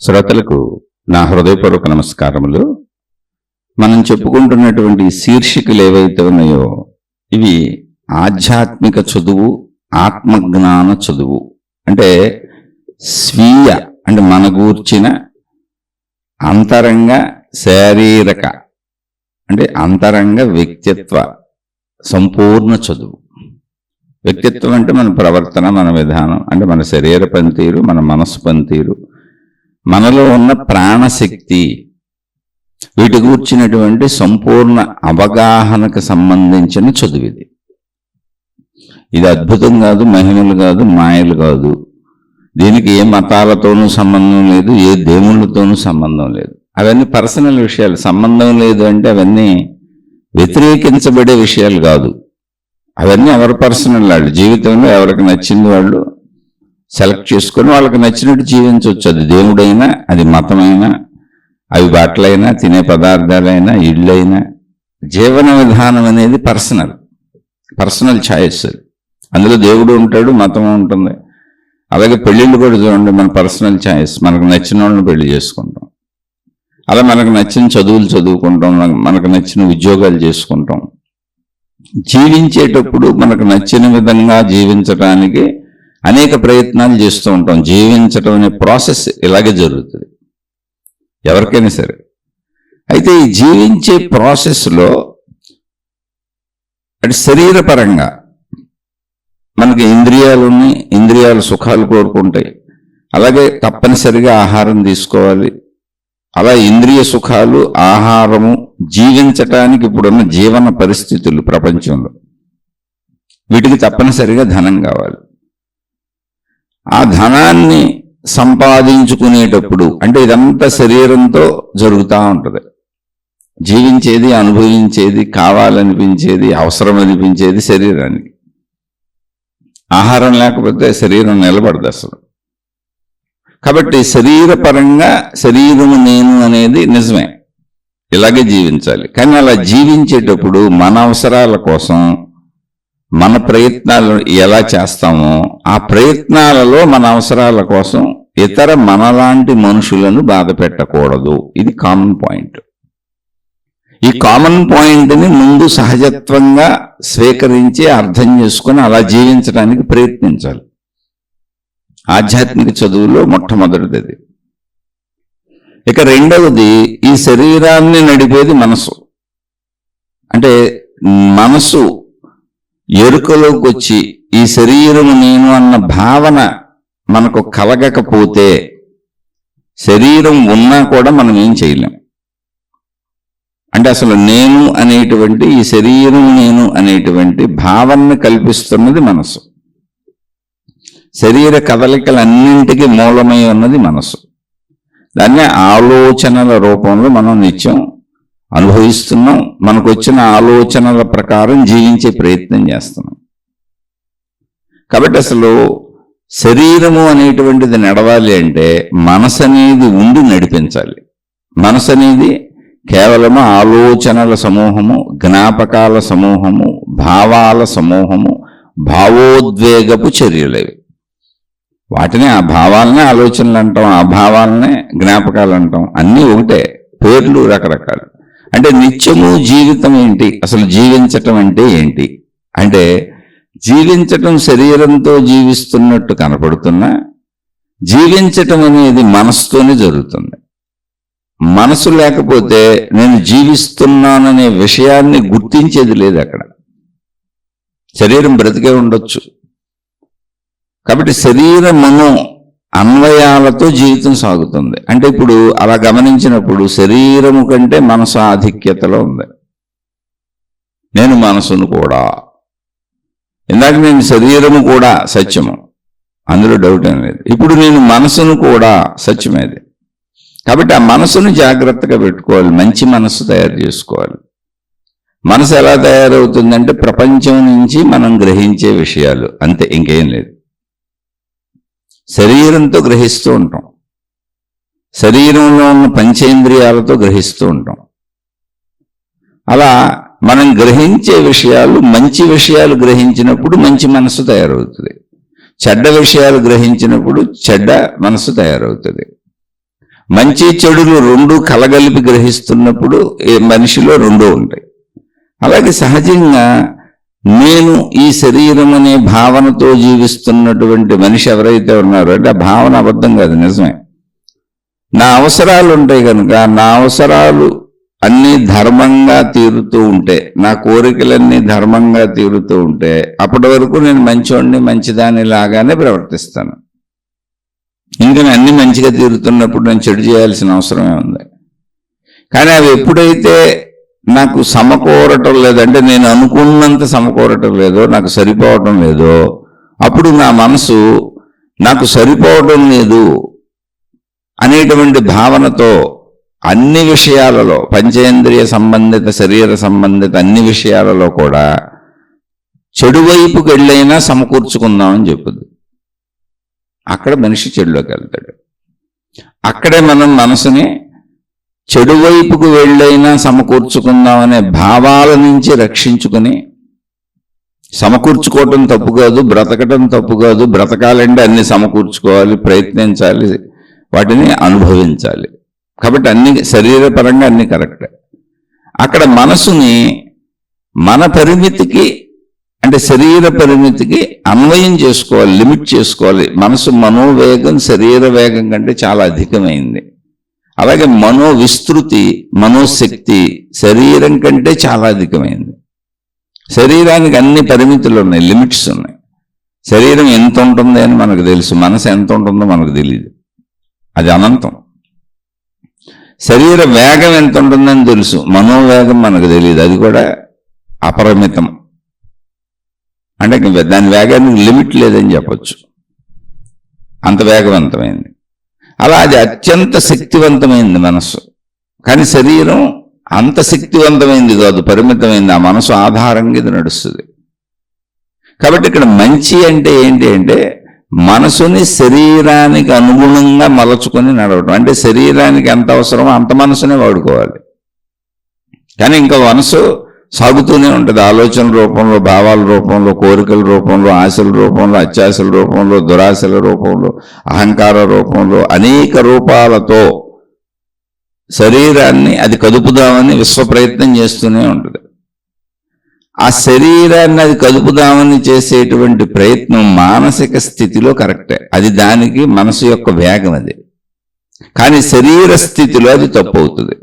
శ్రోతలకు నా హృదయపూర్వక నమస్కారములు. మనం చెప్పుకుంటున్నటువంటి శీర్షికలు ఏవైతే ఉన్నాయో ఇవి ఆధ్యాత్మిక చదువు, ఆత్మజ్ఞాన చదువు. అంటే స్వీయ అంటే మన గూర్చిన అంతరంగ శారీరక అంటే అంతరంగ వ్యక్తిత్వ సంపూర్ణ చదువు. వ్యక్తిత్వం అంటే మన ప్రవర్తన, మన విధానం, అంటే మన శరీర పనితీరు, మన మనసు పనితీరు, మనలో ఉన్న ప్రాణశక్తి, వీటి గూర్చినటువంటి సంపూర్ణ అవగాహనకు సంబంధించిన చదువు ఇది. ఇది అద్భుతం కాదు, మహిమలు కాదు, మాయలు కాదు. దీనికి ఏ మతాలతోనూ సంబంధం లేదు, ఏ దేవుళ్ళతోనూ సంబంధం లేదు. అవన్నీ పర్సనల్ విషయాలు. సంబంధం లేదు అంటే అవన్నీ వ్యతిరేకించబడే విషయాలు కాదు. అవన్నీ ఎవరి పర్సనల్ వాళ్ళు జీవితంలో ఎవరికి నచ్చింది వాళ్ళు సెలెక్ట్ చేసుకొని వాళ్ళకి నచ్చినట్టు జీవించవచ్చు. అది దేవుడైనా, అది మతమైనా, అవి బట్టలైనా, తినే పదార్థాలైనా, ఇళ్ళైనా. జీవన విధానం అనేది పర్సనల్ ఛాయిస్. అందులో దేవుడు ఉంటాడు, మతం ఉంటుంది. అలాగే పెళ్ళిళ్ళు కూడా చూడండి, మన పర్సనల్ ఛాయిస్. మనకు నచ్చిన వాళ్ళని పెళ్లి చేసుకుంటాం, అలా మనకు నచ్చిన చదువులు చదువుకుంటాం, మనకు నచ్చిన ఉద్యోగాలు చేసుకుంటాం. జీవించేటప్పుడు మనకు నచ్చిన విధంగా జీవించడానికి అనేక ప్రయత్నాలు చేస్తూ ఉంటాం. జీవించటం అనే ప్రాసెస్ ఇలాగే జరుగుతుంది ఎవరికైనా సరే. అయితే ఈ జీవించే ప్రాసెస్లో అంటే శరీరపరంగా మనకి ఇంద్రియాలు ఉన్నాయి, ఇంద్రియాలు సుఖాలు కోరుకుంటాయి. అలాగే తప్పనిసరిగా ఆహారం తీసుకోవాలి. అలా ఇంద్రియ సుఖాలు, ఆహారము, జీవించటానికి ఇప్పుడున్న జీవన పరిస్థితులు ప్రపంచంలో, వీటికి తప్పనిసరిగా ధనం కావాలి. ఆ ధనాన్ని సంపాదించుకునేటప్పుడు అంటే ఇదంతా శరీరంతో జరుగుతూ ఉంటుంది. జీవించేది, అనుభవించేది, కావాలనిపించేది, అవసరం అనిపించేది శరీరానికి. ఆహారం లేకపోతే శరీరం నిలబడదు అసలు. కాబట్టి శరీరపరంగా శరీరము నేను అనేది నిజమే, ఇలాగే జీవించాలి. కానీ అలా జీవించేటప్పుడు మన అవసరాల కోసం మన ప్రయత్నాలు ఎలా చేస్తామో ఆ ప్రయత్నాలలో మన అవసరాల కోసం ఇతర మనలాంటి మనుషులను బాధ పెట్టకూడదు. ఇది కామన్ పాయింట్. ఈ కామన్ పాయింట్ని ముందు సహజత్వంగా స్వీకరించి అర్థం చేసుకుని అలా జీవించడానికి ప్రయత్నించాలి. ఆధ్యాత్మిక చదువులో మొట్టమొదటిది. ఇక రెండవది, ఈ శరీరాన్ని నడిపేది మనసు. అంటే మనసు ఎరుకలోకి వచ్చి ఈ శరీరము నేను అన్న భావన మనకు కలగకపోతే శరీరం ఉన్నా కూడా మనం ఏం చేయలేం. అంటే అసలు నేను అనేటువంటి ఈ శరీరం నేను అనేటువంటి భావనను కల్పిస్తున్నది మనసు. శరీర కదలికలన్నింటికీ మూలమై ఉన్నది మనసు. దాన్ని ఆలోచనల రూపంలో మనం నిత్యం అనుభవిస్తున్నాం. మనకు వచ్చిన ఆలోచనల ప్రకారం జీవించే ప్రయత్నం చేస్తున్నాం. కాబట్టి అసలు శరీరము అనేటువంటిది నడవాలి అంటే మనసు అనేది ఉండి నడిపించాలి. మనసు అనేది కేవలము ఆలోచనల సమూహము, జ్ఞాపకాల సమూహము, భావాల సమూహము, భావోద్వేగపు చర్యలేవి. వాటిని ఆ భావాలనే ఆలోచనలు అంటాం, ఆ భావాలనే జ్ఞాపకాలు అంటాం. అన్నీ ఒకటే, పేర్లు రకరకాలు. అంటే నిత్యము జీవితం ఏంటి, అసలు జీవించటం అంటే ఏంటి అంటే జీవించటం శరీరంతో జీవిస్తున్నట్టు కనపడుతున్నా జీవించటం అనేది మనసుతోనే జరుగుతుంది. మనసు లేకపోతే నేను జీవిస్తున్నాననే విషయాన్ని గుర్తించేది లేదు అక్కడ. శరీరం బ్రతికే ఉండొచ్చు. కాబట్టి శరీరమును అన్వయాలతో జీవితం సాగుతుంది. అంటే ఇప్పుడు అలా గమనించినప్పుడు శరీరము కంటే మనసు ఆధిక్యతలో ఉంది. నేను మనసును కూడా, ఇందాక నేను శరీరము కూడా సత్యము, అందులో డౌట్ ఏం లేదు. ఇప్పుడు నేను మనసును కూడా సత్యమేది. కాబట్టి ఆ మనసును జాగ్రత్తగా పెట్టుకోవాలి, మంచి మనసు తయారు చేసుకోవాలి. మనసు ఎలా తయారవుతుందంటే ప్రపంచం నుంచి మనం గ్రహించే విషయాలు అంతే, ఇంకేం లేదు. శరీరంతో గ్రహిస్తూ ఉంటాం, శరీరంలో ఉన్న పంచేంద్రియాలతో గ్రహిస్తూ ఉంటాం. అలా మనం గ్రహించే విషయాలు, మంచి విషయాలు గ్రహించినప్పుడు మంచి మనసు తయారవుతుంది. చెడ్డ విషయాలు గ్రహించినప్పుడు చెడ్డ మనసు తయారవుతుంది. మంచి చెడులు రెండు కలగలిపి గ్రహిస్తున్నప్పుడు మనిషిలో రెండూ ఉంటాయి. అలాగే సహజంగా నేను ఈ శరీరం అనే భావనతో జీవిస్తున్నటువంటి మనిషి ఎవరైతే ఉన్నారో, అంటే ఆ భావన అబద్ధం కాదు, నిజమే. నా అవసరాలు ఉంటాయి కనుక నా అవసరాలు అన్నీ ధర్మంగా తీరుతూ ఉంటే, నా కోరికలన్నీ ధర్మంగా తీరుతూ ఉంటే, అప్పటి వరకు నేను మంచివాడిని మంచిదాని లాగానే ప్రవర్తిస్తాను. ఇంకా అన్ని మంచిగా తీరుతున్నప్పుడు నేను చెడు చేయాల్సిన అవసరమే ఉంది. కానీ అవి ఎప్పుడైతే నాకు సమకూరటం లేదంటే నేను అనుకున్నంత సమకూరటం లేదో, నాకు సరిపోవటం లేదో, అప్పుడు నా మనసు నాకు సరిపోవటం లేదు అనేటువంటి భావనతో అన్ని విషయాలలో, పంచేంద్రియ సంబంధిత శరీర సంబంధిత అన్ని విషయాలలో కూడా చెడు వైపుకి వెళ్ళైనా సమకూర్చుకుందామని చెప్పుద్ది. అక్కడ మనిషి చెడులోకి వెళ్తాడు. అక్కడే మనం మనసుని చెడు వైపుకు వెళ్ళైనా సమకూర్చుకుందామనే భావాల నుంచి రక్షించుకుని, సమకూర్చుకోవటం తప్పు కాదు, బ్రతకటం తప్పు కాదు, బ్రతకాలంటే అన్ని సమకూర్చుకోవాలి, ప్రయత్నించాలి, వాటిని అనుభవించాలి. కాబట్టి అన్ని శరీరపరంగా అన్ని కరెక్టే. అక్కడ మనసుని మన పరిమితికి, అంటే శరీర పరిమితికి అన్వయం చేసుకోవాలి, లిమిట్ చేసుకోవాలి. మనసు మనోవేగం శరీర వేగం కంటే చాలా అధికమైంది. అలాగే మనో విస్తృతి, మనోశక్తి శరీరం కంటే చాలా అధికమైంది. శరీరానికి అన్ని పరిమితులు ఉన్నాయి, లిమిట్స్ ఉన్నాయి. శరీరం ఎంత ఉంటుంది అని మనకు తెలుసు, మనసు ఎంత ఉంటుందో మనకు తెలియదు, అది అనంతం. శరీర వేగం ఎంత ఉంటుందని తెలుసు, మనోవేగం మనకు తెలియదు, అది కూడా అపరిమితం. అంటే దాని వేగానికి లిమిట్ లేదని చెప్పచ్చు, అంత వేగవంతమైంది. అలా అది అత్యంత శక్తివంతమైంది మనస్సు. కానీ శరీరం అంత శక్తివంతమైంది కాదు, పరిమితమైంది. ఆ మనసు ఆధారంగా ఇది నడుస్తుంది. కాబట్టి ఇక్కడ మంచి అంటే ఏంటి అంటే మనసుని శరీరానికి అనుగుణంగా మలచుకొని నడవడం. అంటే శరీరానికి ఎంత అవసరమో అంత మనసునే వాడుకోవాలి. కానీ ఇంకా మనసు సాగుతూనే ఉంటుంది, ఆలోచన రూపంలో, భావాల రూపంలో, కోరికల రూపంలో, ఆశల రూపంలో, అత్యాశల రూపంలో, దురాశల రూపంలో, అహంకార రూపంలో, అనేక రూపాలతో శరీరాన్ని అది కదుపుదామని విశ్వ ప్రయత్నం చేస్తూనే ఉంటుంది. ఆ శరీరాన్ని అది కదుపుదామని చేసేటువంటి ప్రయత్నం మానసిక స్థితిలో కరెక్టే, అది దానికి మనసు యొక్క వేగం అది. కానీ శరీర స్థితిలో అది తప్పు అవుతుంది.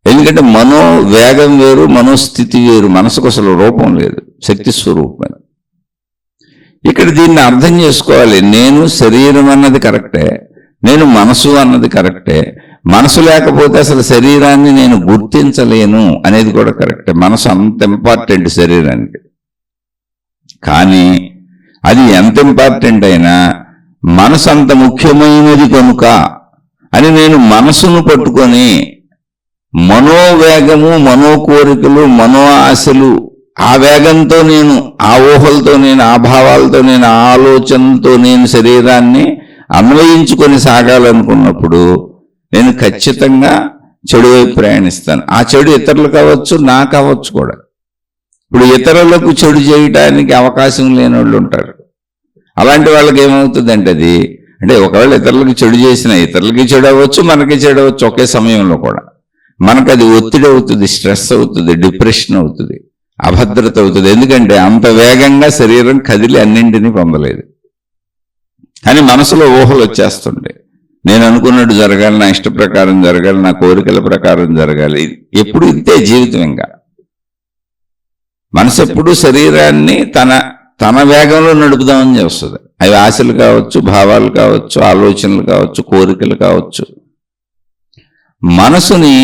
ఎందుకంటే మనో వేగం వేరు, మనోస్థితి వేరు. మనసుకు అసలు రూపం లేదు, శక్తి స్వరూపం. ఇక్కడ దీన్ని అర్థం చేసుకోవాలి. నేను శరీరం అన్నది కరెక్టే, నేను మనసు అన్నది కరెక్టే. మనసు లేకపోతే అసలు శరీరాన్ని నేను గుర్తించలేను అనేది కూడా కరెక్టే. మనసు అంత ఇంపార్టెంట్ శరీరానికి. కానీ అది ఎంత ఇంపార్టెంట్ అయినా మనసు అంత ముఖ్యమైనది కనుక అని నేను మనసును పట్టుకొని మనోవేగము, మనో కోరికలు, మనో ఆశలు, ఆ వేగంతో నేను, ఆ ఊహలతో నేను, ఆ భావాలతో నేను, ఆ ఆలోచనతో నేను శరీరాన్ని అన్వయించుకొని సాగాలనుకున్నప్పుడు నేను ఖచ్చితంగా చెడు వైపు ప్రయాణిస్తాను. ఆ చెడు ఇతరులు కావచ్చు, నా కావచ్చు కూడా. ఇప్పుడు ఇతరులకు చెడు చేయటానికి అవకాశం లేని వాళ్ళు ఉంటారు. అలాంటి వాళ్ళకి ఏమవుతుందంటే అది, అంటే ఒకవేళ ఇతరులకు చెడు చేసినా ఇతరులకి చెడు అవ్వచ్చు, మనకి చెడు అవ్వచ్చు ఒకే సమయంలో కూడా. మనకు అది ఒత్తిడి అవుతుంది, స్ట్రెస్ అవుతుంది, డిప్రెషన్ అవుతుంది, అభద్రత అవుతుంది. ఎందుకంటే అంత వేగంగా శరీరం కదిలి అన్నింటినీ పొందలేదు. కానీ మనసులో ఊహలు వచ్చేస్తుంటాయి. నేను అనుకున్నట్టు జరగాలి, నా ఇష్ట ప్రకారం జరగాలి, నా కోరికల ప్రకారం జరగాలి. ఎప్పుడు ఇంతే జీవితం. ఇంకా మనసు ఎప్పుడు శరీరాన్ని తన వేగంలో నడుపుదామని చేస్తుంది. అవి ఆశలు కావచ్చు, భావాలు కావచ్చు, ఆలోచనలు కావచ్చు, కోరికలు కావచ్చు. మనసుని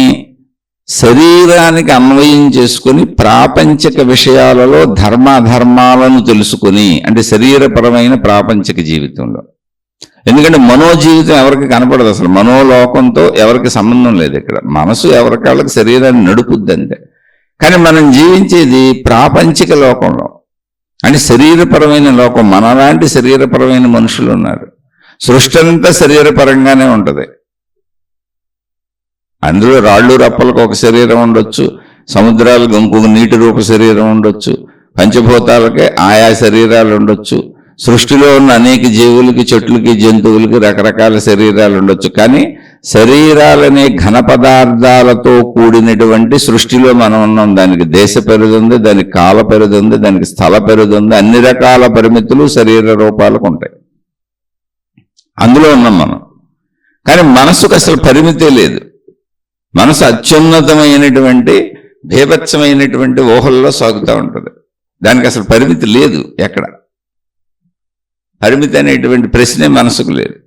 శరీరానికి అన్వయం చేసుకుని ప్రాపంచిక విషయాలలో ధర్మాధర్మాలను తెలుసుకుని, అంటే శరీరపరమైన ప్రాపంచిక జీవితంలో. ఎందుకంటే మనోజీవితం ఎవరికి కనపడదు, అసలు మనోలోకంతో ఎవరికి సంబంధం లేదు. ఇక్కడ మనసు ఎవరికాళ్ళకి శరీరాన్ని నడుపుద్ది అంతే. కానీ మనం జీవించేది ప్రాపంచిక లోకంలో, అంటే శరీరపరమైన లోకం. మనలాంటి శరీరపరమైన మనుషులు ఉన్నారు. సృష్టి అంతా శరీరపరంగానే ఉంటుంది. అందులో రాళ్ళు రప్పలకు ఒక శరీరం ఉండొచ్చు, సముద్రాలకు ఇంకొక నీటి రూప శరీరం ఉండొచ్చు, పంచభూతాలకే ఆయా శరీరాలు ఉండొచ్చు, సృష్టిలో ఉన్న అనేక జీవులకి, చెట్లకి, జంతువులకి రకరకాల శరీరాలు ఉండొచ్చు. కానీ శరీరాలనే ఘన పదార్థాలతో కూడినటువంటి సృష్టిలో మనం ఉన్నాం. దానికి దేశ పరిధి ఉంది, దానికి కాల పరిధి ఉంది, దానికి స్థల పరిధి ఉంది. అన్ని రకాల పరిమితులు శరీర రూపాలకు ఉంటాయి. అందులో ఉన్నాం మనం. కానీ మనసుకు అసలు పరిమితే లేదు. మనసు అత్యున్నతమైనటువంటి భీభత్సమైనటువంటి ఊహల్లో సాగుతూ ఉంటుంది. దానికి అసలు పరిమితి లేదు. ఎక్కడ పరిమితి అనేటువంటి ప్రశ్నే మనసుకు లేదు.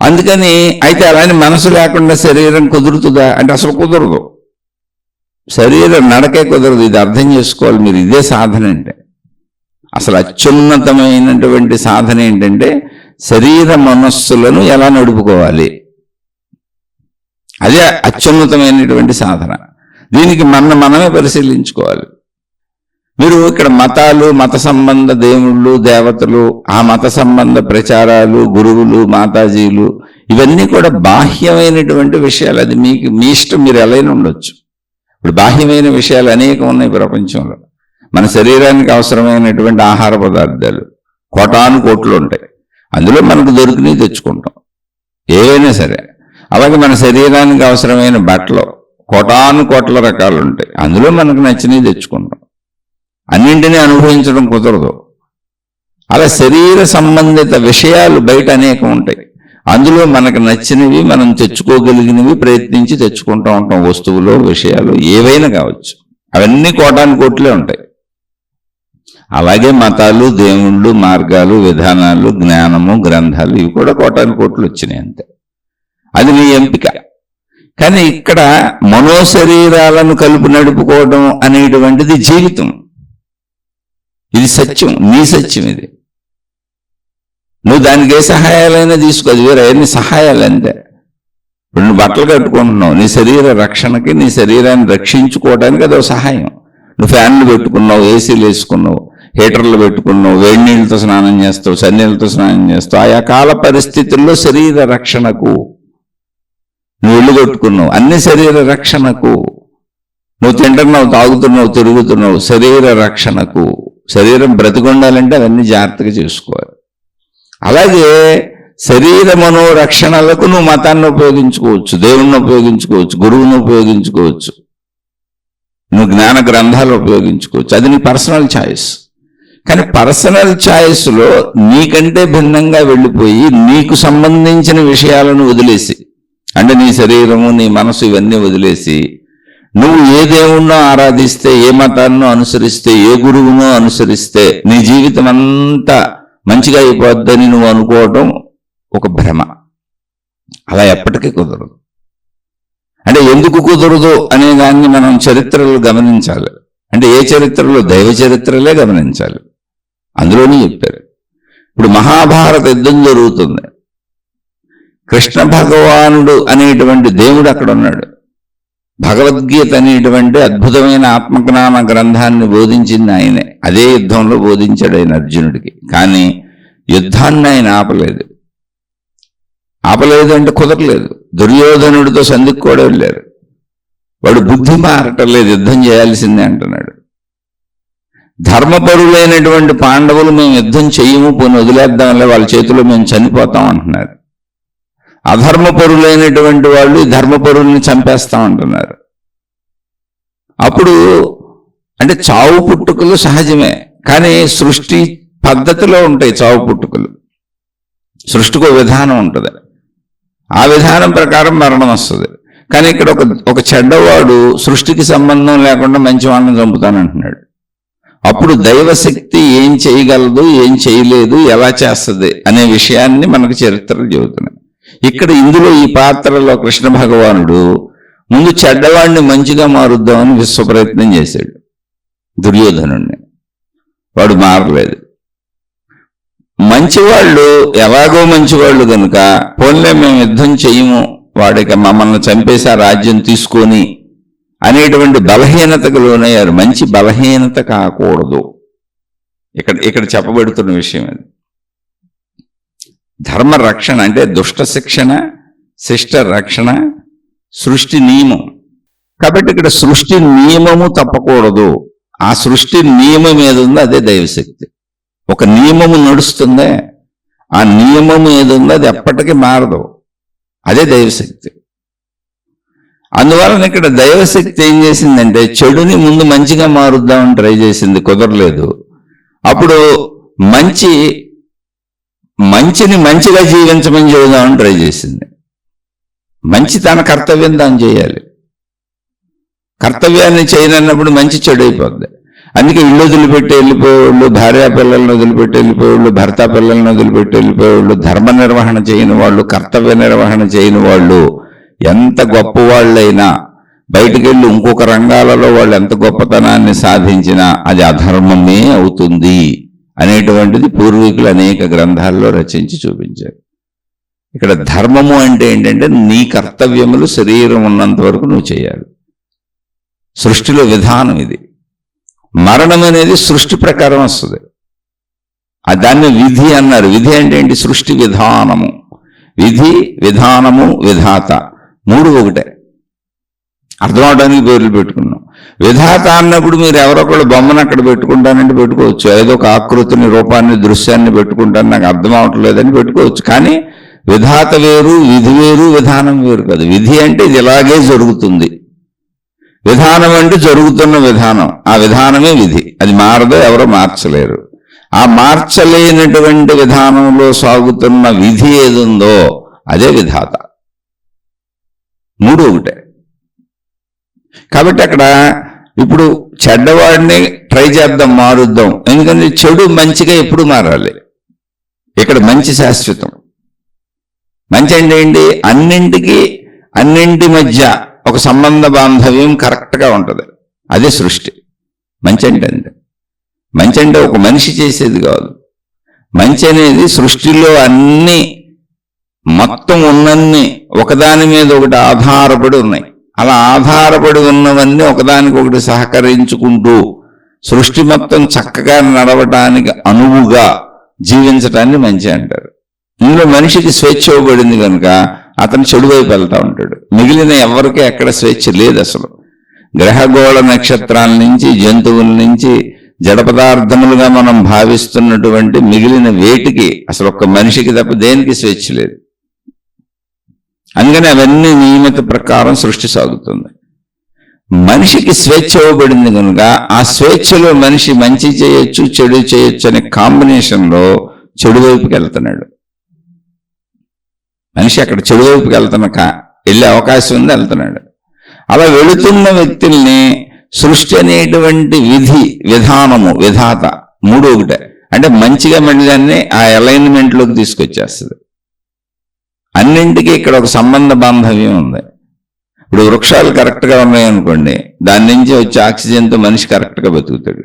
అందుకని అయితే అలానే మనసు లేకుండా శరీరం కుదురుతుందా అంటే అసలు కుదరదు. శరీరం నడకే కుదరదు. ఇది అర్థం చేసుకోవాలి మీరు. ఇదే సాధన అంటే. అసలు అత్యున్నతమైనటువంటి సాధన ఏంటంటే శరీర మనస్సులను ఎలా నడుపుకోవాలి, అదే అత్యున్నతమైనటువంటి సాధన. దీనికి మనమే పరిశీలించుకోవాలి. మీరు ఇక్కడ మతాలు, మత సంబంధ దేవుళ్ళు, దేవతలు, ఆ మత సంబంధ ప్రచారాలు, గురువులు, మాతాజీలు, ఇవన్నీ కూడా బాహ్యమైనటువంటి విషయాలు. అది మీ ఇష్టం, మీరు ఎలాగైనా ఉండొచ్చు. ఇప్పుడు బాహ్యమైన విషయాలు అనేకం ఉన్నాయి ప్రపంచంలో. మన శరీరానికి అవసరమైనటువంటి ఆహార పదార్థాలు కోటాను కోట్లు ఉంటాయి. అందులో మనకు దొరికినవి తెచ్చుకుంటాం, ఏవైనా సరే. అలాగే మన శరీరానికి అవసరమైన బట్టలు కోటాను కోట్ల రకాలు ఉంటాయి. అందులో మనకు నచ్చినవి తెచ్చుకుంటాం. అన్నింటినీ అనుభవించడం కుదరదు. అలా శరీర సంబంధిత విషయాలు బయట అనేకం ఉంటాయి. అందులో మనకు నచ్చినవి, మనం తెచ్చుకోగలిగినవి ప్రయత్నించి తెచ్చుకుంటూ ఉంటాం. వస్తువులు, విషయాలు ఏవైనా కావచ్చు. అవన్నీ కోటాను కోట్లే ఉంటాయి. అలాగే మతాలు, దేవుళ్ళు, మార్గాలు, విధానాలు, జ్ఞానము, గ్రంథాలు, ఇవి కూడా కోటాను కోట్లు వచ్చినాయి అంతే. అది నీ ఎంపిక. కానీ ఇక్కడ మనోశరీరాలను కలిపి నడుపుకోవడం అనేటువంటిది జీవితం. ఇది సత్యం, నీ సత్యం ఇది. నువ్వు దానికి ఏ సహాయాలైనా తీసుకో, అది వేరే అన్ని సహాయాలు అంతే. ఇప్పుడు నువ్వు బట్టలు కట్టుకుంటున్నావు, నీ శరీర రక్షణకి, నీ శరీరాన్ని రక్షించుకోవడానికి అదో సహాయం. నువ్వు ఫ్యాన్లు పెట్టుకున్నావు, ఏసీలు వేసుకున్నావు, హీటర్లు పెట్టుకున్నావు, వేడి నీళ్ళతో స్నానం చేస్తావు, చన్నీళ్ళతో స్నానం చేస్తావు. ఆయా కాల పరిస్థితుల్లో శరీర రక్షణకు నువ్వు ఇల్లు కొట్టుకున్నావు, అన్ని శరీర రక్షణకు. నువ్వు తింటున్నావు, తాగుతున్నావు, తిరుగుతున్నావు, శరీర రక్షణకు. శరీరం బ్రతికొండాలంటే అవన్నీ జాగ్రత్తగా చేసుకోవాలి. అలాగే శరీర మనోరక్షణలకు నువ్వు మతాన్ని ఉపయోగించుకోవచ్చు, దేవుణ్ణి ఉపయోగించుకోవచ్చు, గురువుని ఉపయోగించుకోవచ్చు, నువ్వు జ్ఞాన గ్రంథాలు ఉపయోగించుకోవచ్చు. అది నీ పర్సనల్ ఛాయిస్. కానీ పర్సనల్ ఛాయిస్లో నీకంటే భిన్నంగా వెళ్ళిపోయి నీకు సంబంధించిన విషయాలను వదిలేసి, అంటే నీ శరీరము, నీ మనసు, ఇవన్నీ వదిలేసి నువ్వు ఏ దేవుణ్ణో ఆరాధిస్తే, ఏ మతాన్నో అనుసరిస్తే, ఏ గురువునో అనుసరిస్తే నీ జీవితం అంతా మంచిగా అయిపోద్దని నువ్వు అనుకోవటం ఒక భ్రమ. అలా ఎప్పటికీ కుదరదు. అంటే ఎందుకు కుదరదు అనే దాన్ని మనం చరిత్రలు గమనించాలి. అంటే ఏ చరిత్రలో? దైవ చరిత్రలే గమనించాలి. అందులోనే చెప్పారు. ఇప్పుడు మహాభారత యుద్ధం జరుగుతుంది. కృష్ణ భగవానుడు అనేటువంటి దేవుడు అక్కడ ఉన్నాడు. భగవద్గీత అనేటువంటి అద్భుతమైన ఆత్మజ్ఞాన గ్రంథాన్ని బోధించింది ఆయనే. అదే యుద్ధంలో బోధించాడు ఆయన అర్జునుడికి. కానీ యుద్ధాన్ని ఆయన ఆపలేదు. ఆపలేదు అంటే కుదరలేదు. దుర్యోధనుడితో సంధికి కూడా వెళ్ళారు. వాడు బుద్ధి మారటలేదు, యుద్ధం చేయాల్సిందే అంటున్నాడు. ధర్మపరులైనటువంటి పాండవులు మేము యుద్ధం చెయ్యము, పోనీ వదిలేద్దాంలే, వాళ్ళ చేతిలో మేము చనిపోతాం అంటున్నారు. అధర్మపరులైనటువంటి వాళ్ళు ధర్మపరుల్ని చంపేస్తామంటున్నారు. అప్పుడు అంటే చావు పుట్టుకలు సహజమే, కానీ సృష్టి పద్ధతిలో ఉంటాయి చావు పుట్టుకలు. సృష్టికి విధానం ఉంటుంది, ఆ విధానం ప్రకారం మరణం వస్తుంది. కానీ ఇక్కడ ఒక చెడ్డవాడు సృష్టికి సంబంధం లేకుండా మంచి వాళ్ళని చంపుతానంటున్నాడు. అప్పుడు దైవశక్తి ఏం చేయగలదు, ఏం చేయలేదు, ఎలా చేస్తుంది అనే విషయాన్ని మనకు చరిత్రలు చెబుతున్నాయి. ఇక్కడ ఇందులో ఈ పాత్రలో కృష్ణ భగవానుడు ముందు చెడ్డవాడిని మంచిగా మారుద్దామని విశ్వ ప్రయత్నం చేశాడు దుర్యోధనుడిని. వాడు మారలేదు. మంచివాళ్ళు ఎలాగో మంచివాళ్ళు కనుక పోన్లే మేము యుద్ధం చెయ్యము, వాడికి మమ్మల్ని చంపేసి ఆ రాజ్యం తీసుకొని అనేటువంటి బలహీనతకు లోనయ్యారు. మంచి బలహీనత కాకూడదు. ఇక్కడ చెప్పబడుతున్న విషయం అది. ధర్మ రక్షణ అంటే దుష్ట శిక్షణ, శిష్ట రక్షణ, సృష్టి నియమం. కాబట్టి ఇక్కడ సృష్టి నియమము తప్పకూడదు. ఆ సృష్టి నియమం ఏది ఉందో అదే దైవశక్తి. ఒక నియమము నడుస్తుందే, ఆ నియమము ఏది ఉందో అది ఎప్పటికీ మారదు. అదే దైవశక్తి. అందువలన ఇక్కడ దైవశక్తి ఏం చేసిందంటే చెడుని ముందు మంచిగా మారుద్దామని ట్రై చేసింది, కుదరలేదు. అప్పుడు మంచిని మంచిగా జీవించమని చెబుదామని ట్రై చేసింది. మంచి తన కర్తవ్యం తాను చేయాలి. కర్తవ్యాన్ని చేయనన్నప్పుడు మంచి చెడు అయిపోద్ది. అందుకే ఇల్లు వదిలిపెట్టి వెళ్ళిపోయేవాళ్ళు, భార్యా పిల్లలను వదిలిపెట్టి వెళ్ళిపోయేవాళ్ళు, భర్త పిల్లలను వదిలిపెట్టి వెళ్ళిపోయేవాళ్ళు, ధర్మ నిర్వహణ చేయని వాళ్ళు, కర్తవ్య నిర్వహణ చేయని వాళ్ళు ఎంత గొప్పవాళ్ళైనా బయటికి వెళ్ళి ఇంకొక రంగాలలో వాళ్ళు ఎంత గొప్పతనాన్ని సాధించినా అది అధర్మమే అవుతుంది అనేటువంటిది పూర్వీకులు అనేక గ్రంథాల్లో రచించి చూపించారు. ఇక్కడ ధర్మము అంటే ఏంటంటే నీ కర్తవ్యములు శరీరం ఉన్నంత వరకు నువ్వు చేయాలి. సృష్టిలో విధానం ఇది. మరణం అనేది సృష్టి ప్రకారం వస్తుంది. దాన్ని విధి అన్నారు. విధి అంటే ఏంటి? సృష్టి విధానము. విధి, విధానము, విధాత మూడు ఒకటే. అర్థం అవడానికి పేర్లు పెట్టుకున్నాం. విధాత అన్నప్పుడు మీరు ఎవరొకళ్ళు బొమ్మను అక్కడ పెట్టుకుంటానంటే పెట్టుకోవచ్చు, ఏదో ఒక ఆకృతిని, రూపాన్ని, దృశ్యాన్ని పెట్టుకుంటాను, నాకు అర్థం అవట్లేదని పెట్టుకోవచ్చు. కానీ విధాత వేరు, విధి వేరు, విధానం వేరు కదా. విధి అంటే ఇది ఇలాగే జరుగుతుంది, విధానం అంటే జరుగుతున్న విధానం. ఆ విధానమే విధి. అది మారదో, ఎవరో మార్చలేరు. ఆ మార్చలేనటువంటి విధానంలో సాగుతున్న విధి ఏదుందో అదే విధాత. మూడు ఒకటే. కాబట్టి అక్కడ ఇప్పుడు చెడ్డవాడిని ట్రై చేద్దాం, మారుద్దాం. ఎందుకంటే చెడు మంచిగా ఎప్పుడు మారాలి. ఇక్కడ మంచి శాశ్వతం. మంచి అంటే ఏంటి? అన్నింటి మధ్య ఒక సంబంధ బాంధవ్యం కరెక్ట్గా ఉంటుంది. అదే సృష్టి. మంచి అంటే ఒక మనిషి చేసేది కాదు. మంచి అనేది సృష్టిలో అన్ని మొత్తం ఉన్నన్ని ఒకదాని మీద ఒకటి ఆధారపడి ఉన్నాయి. అలా ఆధారపడి ఉన్నవన్నీ ఒకదానికొకటి సహకరించుకుంటూ సృష్టి మొత్తం చక్కగా నడవటానికి అనువుగా జీవించటాన్ని మంచి అంటారు. ఇందులో మనిషికి స్వేచ్ఛ ఇవ్వబడింది కనుక అతను చెడు వైపు వెళ్తూ ఉంటాడు. మిగిలిన ఎవరికి ఎక్కడ స్వేచ్ఛ లేదు అసలు. గ్రహగోళ నక్షత్రాల నుంచి, జంతువుల నుంచి, జడ పదార్థములుగా మనం భావిస్తున్నటువంటి మిగిలిన వేటికి అసలు ఒక్క మనిషికి తప్ప దేనికి స్వేచ్ఛ లేదు. అందుకని అవన్నీ నియమిత ప్రకారం సృష్టి సాగుతుంది. మనిషికి స్వేచ్ఛ ఇవ్వబడింది కనుక ఆ స్వేచ్ఛలో మనిషి మంచి చేయొచ్చు, చెడు చేయొచ్చు అనే కాంబినేషన్లో చెడు వైపుకి వెళ్తున్నాడు. మనిషి అక్కడ చెడు వైపుకి వెళ్ళే అవకాశం ఉంది, వెళ్తున్నాడు. అలా వెళుతున్న వ్యక్తుల్ని సృష్టి అనేటువంటి విధి, విధానము, విధాత మూడు ఒకటే. అంటే మంచిగా మళ్ళీ ఆ అలైన్మెంట్లోకి తీసుకొచ్చేస్తుంది. అన్నింటికీ ఇక్కడ ఒక సంబంధ బాంధవ్యం ఉంది. ఇప్పుడు వృక్షాలు కరెక్ట్గా ఉన్నాయనుకోండి, దాని నుంచి వచ్చే ఆక్సిజన్తో మనిషి కరెక్ట్గా బతుకుతాడు.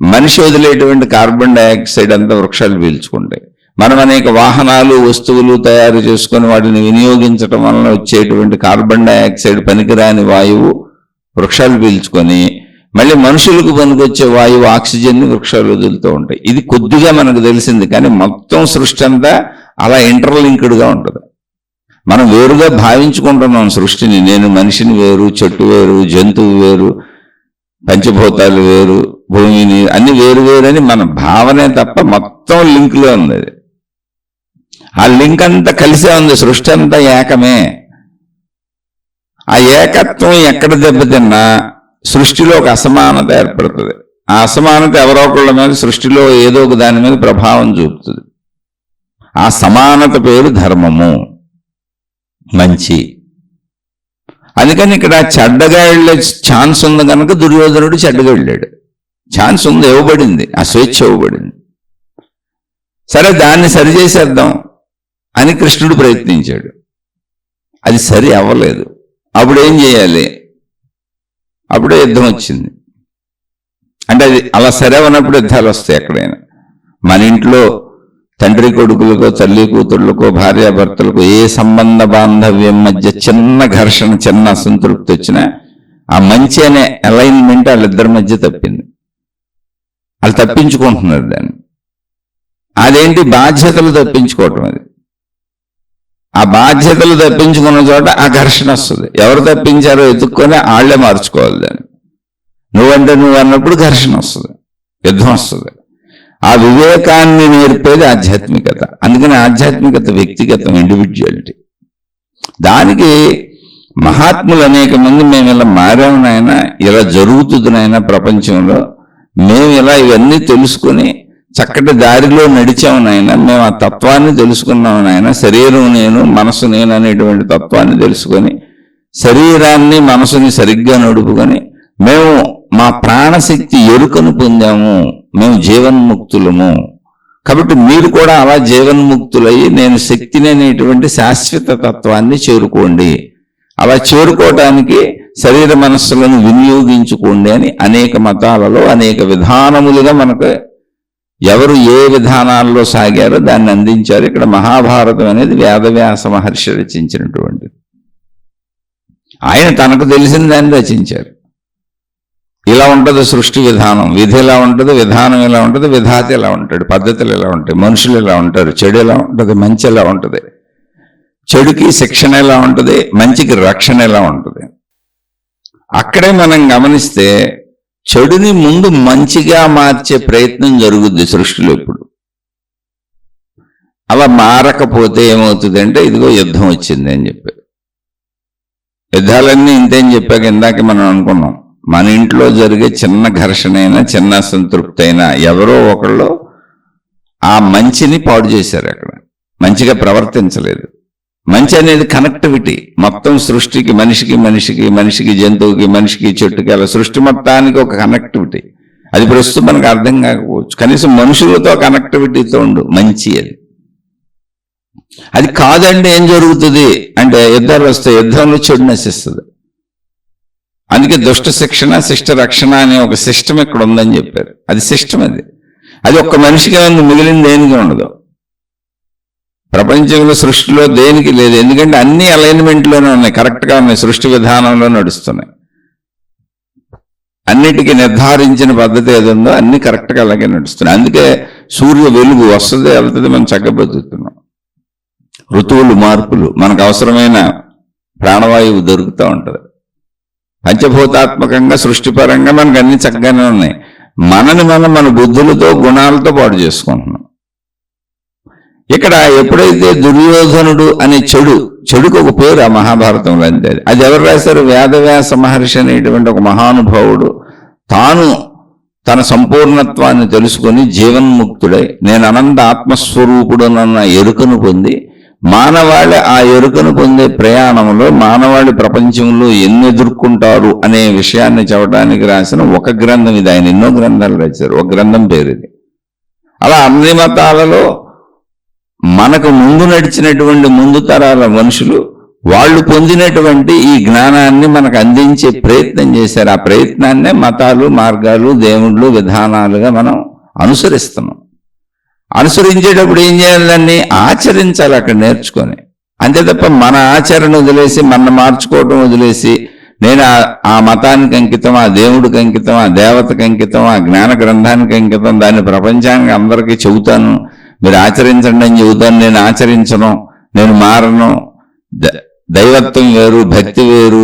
మనిషి వదిలేటువంటి కార్బన్ డైఆక్సైడ్ అంతా వృక్షాలు పీల్చుకుంటాయి. మనం అనేక వాహనాలు, వస్తువులు తయారు చేసుకొని వాటిని వినియోగించడం వలన వచ్చేటువంటి కార్బన్ డైఆక్సైడ్ పనికిరాని వాయువు వృక్షాలు పీల్చుకొని మళ్ళీ మనుషులకు పనికొచ్చే వాయువు ఆక్సిజన్ని వృక్షాలు వదులుతూ ఉంటాయి. ఇది కొద్దిగా మనకు తెలిసింది, కానీ మొత్తం సృష్టి అంతా అలా ఇంటర్లింక్డ్గా ఉంటుంది. మనం వేరుగా భావించుకుంటున్నాం సృష్టిని. నేను మనిషిని వేరు, చెట్టు వేరు, జంతువు వేరు, పంచభూతాలు వేరు, భూమిని అన్ని వేరు వేరు అని మన భావనే తప్ప మొత్తం లింక్లో ఉంది. ఆ లింక్ అంతా కలిసే ఉంది. సృష్టి అంతా ఏకమే. ఆ ఏకత్వం ఎక్కడ దెబ్బతిన్నా సృష్టిలో ఒక అసమానత ఏర్పడుతుంది. ఆ అసమానత ఎవరో ఒకళ్ళ మీద, సృష్టిలో ఏదో ఒక దాని మీద ప్రభావం చూపుతుంది. ఆ సమానత పేరు ధర్మము, మంచి. అందుకని ఇక్కడ చెడ్డగా వెళ్ళే ఛాన్స్ ఉంది కనుక దుర్యోధనుడు చెడ్డగా వెళ్ళాడు. ఛాన్స్ ఉంది, ఇవ్వబడింది, ఆ స్వేచ్ఛ ఇవ్వబడింది. సరే, దాన్ని సరిచేసేద్దాం అని కృష్ణుడు ప్రయత్నించాడు. అది సరి అవ్వలేదు. అప్పుడు ఏం చేయాలి? అప్పుడే యుద్ధం వచ్చింది. అంటే అది అలా సరే అన్నప్పుడు యుద్ధాలు వస్తాయి ఎక్కడైనా. మన ఇంట్లో తండ్రి కొడుకులకో, తల్లి కూతుళ్ళకో, భార్యాభర్తలకు ఏ సంబంధ బాంధవ్యం మధ్య చిన్న ఘర్షణ, చిన్న అసంతృప్తి వచ్చినా ఆ మంచి అనే అలైన్మెంట్ వాళ్ళిద్దరి మధ్య తప్పింది. వాళ్ళు తప్పించుకుంటున్నారు దాన్ని. అదేంటి? బాధ్యతలు తప్పించుకోవటం. అది ఆ బాధ్యతలు తప్పించుకున్న చోట ఆ ఘర్షణ వస్తుంది. ఎవరు తప్పించారో ఎత్తుక్కొని వాళ్లే మార్చుకోవాలి దాన్ని. నువ్వంటే నువ్వు అన్నప్పుడు ఘర్షణ వస్తుంది, యుద్ధం వస్తుంది. ఆ వివేకాన్ని నేర్పేది ఆధ్యాత్మికత. అందుకని ఆధ్యాత్మికత వ్యక్తిగతం, ఇండివిజువాలిటీ. దానికి మహాత్ములు అనేక మంది మేము ఇలా మారాము నాయన, ఇలా జరుగుతుంది నాయన ప్రపంచంలో, మేము ఇలా ఇవన్నీ తెలుసుకుని చక్కటి దారిలో నడిచాము నాయన, మేము ఆ తత్వాన్ని తెలుసుకున్నాము నాయన, శరీరం నేను మనసు నేను అనేటువంటి తత్వాన్ని తెలుసుకొని శరీరాన్ని మనసుని సరిగ్గా నడుపుకొని మేము మా ప్రాణశక్తి ఎరుకను పొందాము, మేము జీవన్ముక్తులము. కాబట్టి మీరు కూడా అలా జీవన్ముక్తులయ్యి నేను శక్తిని అనేటువంటి శాశ్వత తత్వాన్ని చేరుకోండి, అలా చేరుకోవటానికి శరీర మనస్సులను వినియోగించుకోండి అని అనేక మతాలలో అనేక విధానములుగా మనకు ఎవరు ఏ విధానాల్లో సాగారో దాన్ని అందించారు. ఇక్కడ మహాభారతం అనేది వేదవ్యాస మహర్షి రచించినటువంటిది. ఆయన తనకు తెలిసిన దాన్ని రచించారు. ఇలా ఉంటుంది సృష్టి విధానం, విధి ఎలా ఉంటుంది, విధానం ఎలా ఉంటుంది, విధాత ఎలా ఉంటాడు, పద్ధతులు ఎలా ఉంటాయి, మనుషులు ఎలా ఉంటారు, చెడు ఎలా ఉంటుంది, మంచి ఎలా ఉంటుంది, చెడుకి శిక్షణ ఎలా ఉంటుంది, మంచికి రక్షణ ఎలా ఉంటుంది. అక్కడే మనం గమనిస్తే చెడుని ముందు మంచిగా మార్చే ప్రయత్నం జరుగుద్ది సృష్టిలో. ఇప్పుడు అలా మారకపోతే ఏమవుతుంది అంటే ఇదిగో యుద్ధం వచ్చింది అని చెప్పారు. యుద్ధాలన్నీ ఇంతేం చెప్పాక ఇందాక మనం అనుకున్నాం, మన ఇంట్లో జరిగే చిన్న ఘర్షణ అయినా చిన్న అసంతృప్తి అయినా ఎవరో ఒకళ్ళు ఆ మంచిని పాడు చేశారు, అక్కడ మంచిగా ప్రవర్తించలేదు. మంచి అనేది కనెక్టివిటీ, మొత్తం సృష్టికి, మనిషికి మనిషికి, మనిషికి జంతువుకి, మనిషికి చెట్టుకి, అలా సృష్టి మొత్తానికి ఒక కనెక్టివిటీ. అది ప్రస్తుతం మనకు అర్థం కాకపోవచ్చు, కనీసం మనుషులతో కనెక్టివిటీతో ఉండు మంచి. అది కాదండి ఏం జరుగుతుంది అంటే యుద్ధాలు వస్తాయి, యుద్ధంలో చెడు నశిస్తుంది. అందుకే దుష్ట శిక్షణ శిష్ట రక్షణ అనే ఒక సిస్టమ్ ఇక్కడ ఉందని చెప్పారు. అది సిస్టమ్, అది ఒక్క మనిషిగా ఉంది, మిగిలిన దేనికి ఉండదు. ప్రపంచంలో సృష్టిలో దేనికి లేదు, ఎందుకంటే అన్ని అలైన్మెంట్లోనే ఉన్నాయి, కరెక్ట్గా ఉన్నాయి, సృష్టి విధానంలో నడుస్తున్నాయి. అన్నిటికీ నిర్ధారించిన పద్ధతి ఏది ఉందో అన్ని కరెక్ట్గా అలాగే నడుస్తున్నాయి. అందుకే సూర్య వెలుగు వస్తుంది వెళ్తుంది, మనం చక్కగా బతుకుతున్నాం. ఋతువులు మార్పులు, మనకు అవసరమైన ప్రాణవాయువు దొరుకుతూ ఉంటుంది. పంచభూతాత్మకంగా సృష్టిపరంగా మనకు అన్ని చక్కగానే ఉన్నాయి. మనని మనం మన బుద్ధులతో గుణాలతో పాటు చేసుకుంటున్నాం. ఇక్కడ ఎప్పుడైతే దుర్యోధనుడు అనే చెడుకు ఒక పేరు ఆ మహాభారతంలో అంతే. అది ఎవరు రాశారు? వేదవ్యాస మహర్షి అనేటువంటి ఒక మహానుభావుడు తాను తన సంపూర్ణత్వాన్ని తెలుసుకొని జీవన్ముక్తుడై నేను అనంత ఆత్మస్వరూపుడునన్న ఎరుకను పొంది మానవాళి ఆ ఎరుకను పొందే ప్రయాణంలో మానవాళి ప్రపంచంలో ఎన్ని ఎదుర్కొంటారు అనే విషయాన్ని చెప్పడానికి రాసిన ఒక గ్రంథం ఇది. ఆయన ఎన్నో గ్రంథాలు రాశారు, ఒక గ్రంథం పేరు ఇది. అలా అన్ని మతాలలో మనకు ముందు నడిచినటువంటి ముందు తరాల మనుషులు వాళ్ళు పొందినటువంటి ఈ జ్ఞానాన్ని మనకు అందించే ప్రయత్నం చేశారు. ఆ ప్రయత్నాన్నే మతాలు, మార్గాలు, దేవుళ్ళు, విధానాలుగా మనం అనుసరిస్తున్నాం. అనుసరించేటప్పుడు ఏం చేయాలి? దాన్ని ఆచరించాలి అక్కడ నేర్చుకొని. అంతే తప్ప మన ఆచరణ వదిలేసి మన మార్చుకోవటం వదిలేసి నేను ఆ మతానికి అంకితం, ఆ దేవుడికి అంకితం, ఆ దేవతకి అంకితం, ఆ జ్ఞాన గ్రంథానికి అంకితం, దాన్ని ప్రపంచానికి అందరికీ చెబుతాను, మీరు ఆచరించండి అని చెబుతాను, నేను ఆచరించను, నేను మారను, దైవత్వం వేరు, భక్తి వేరు,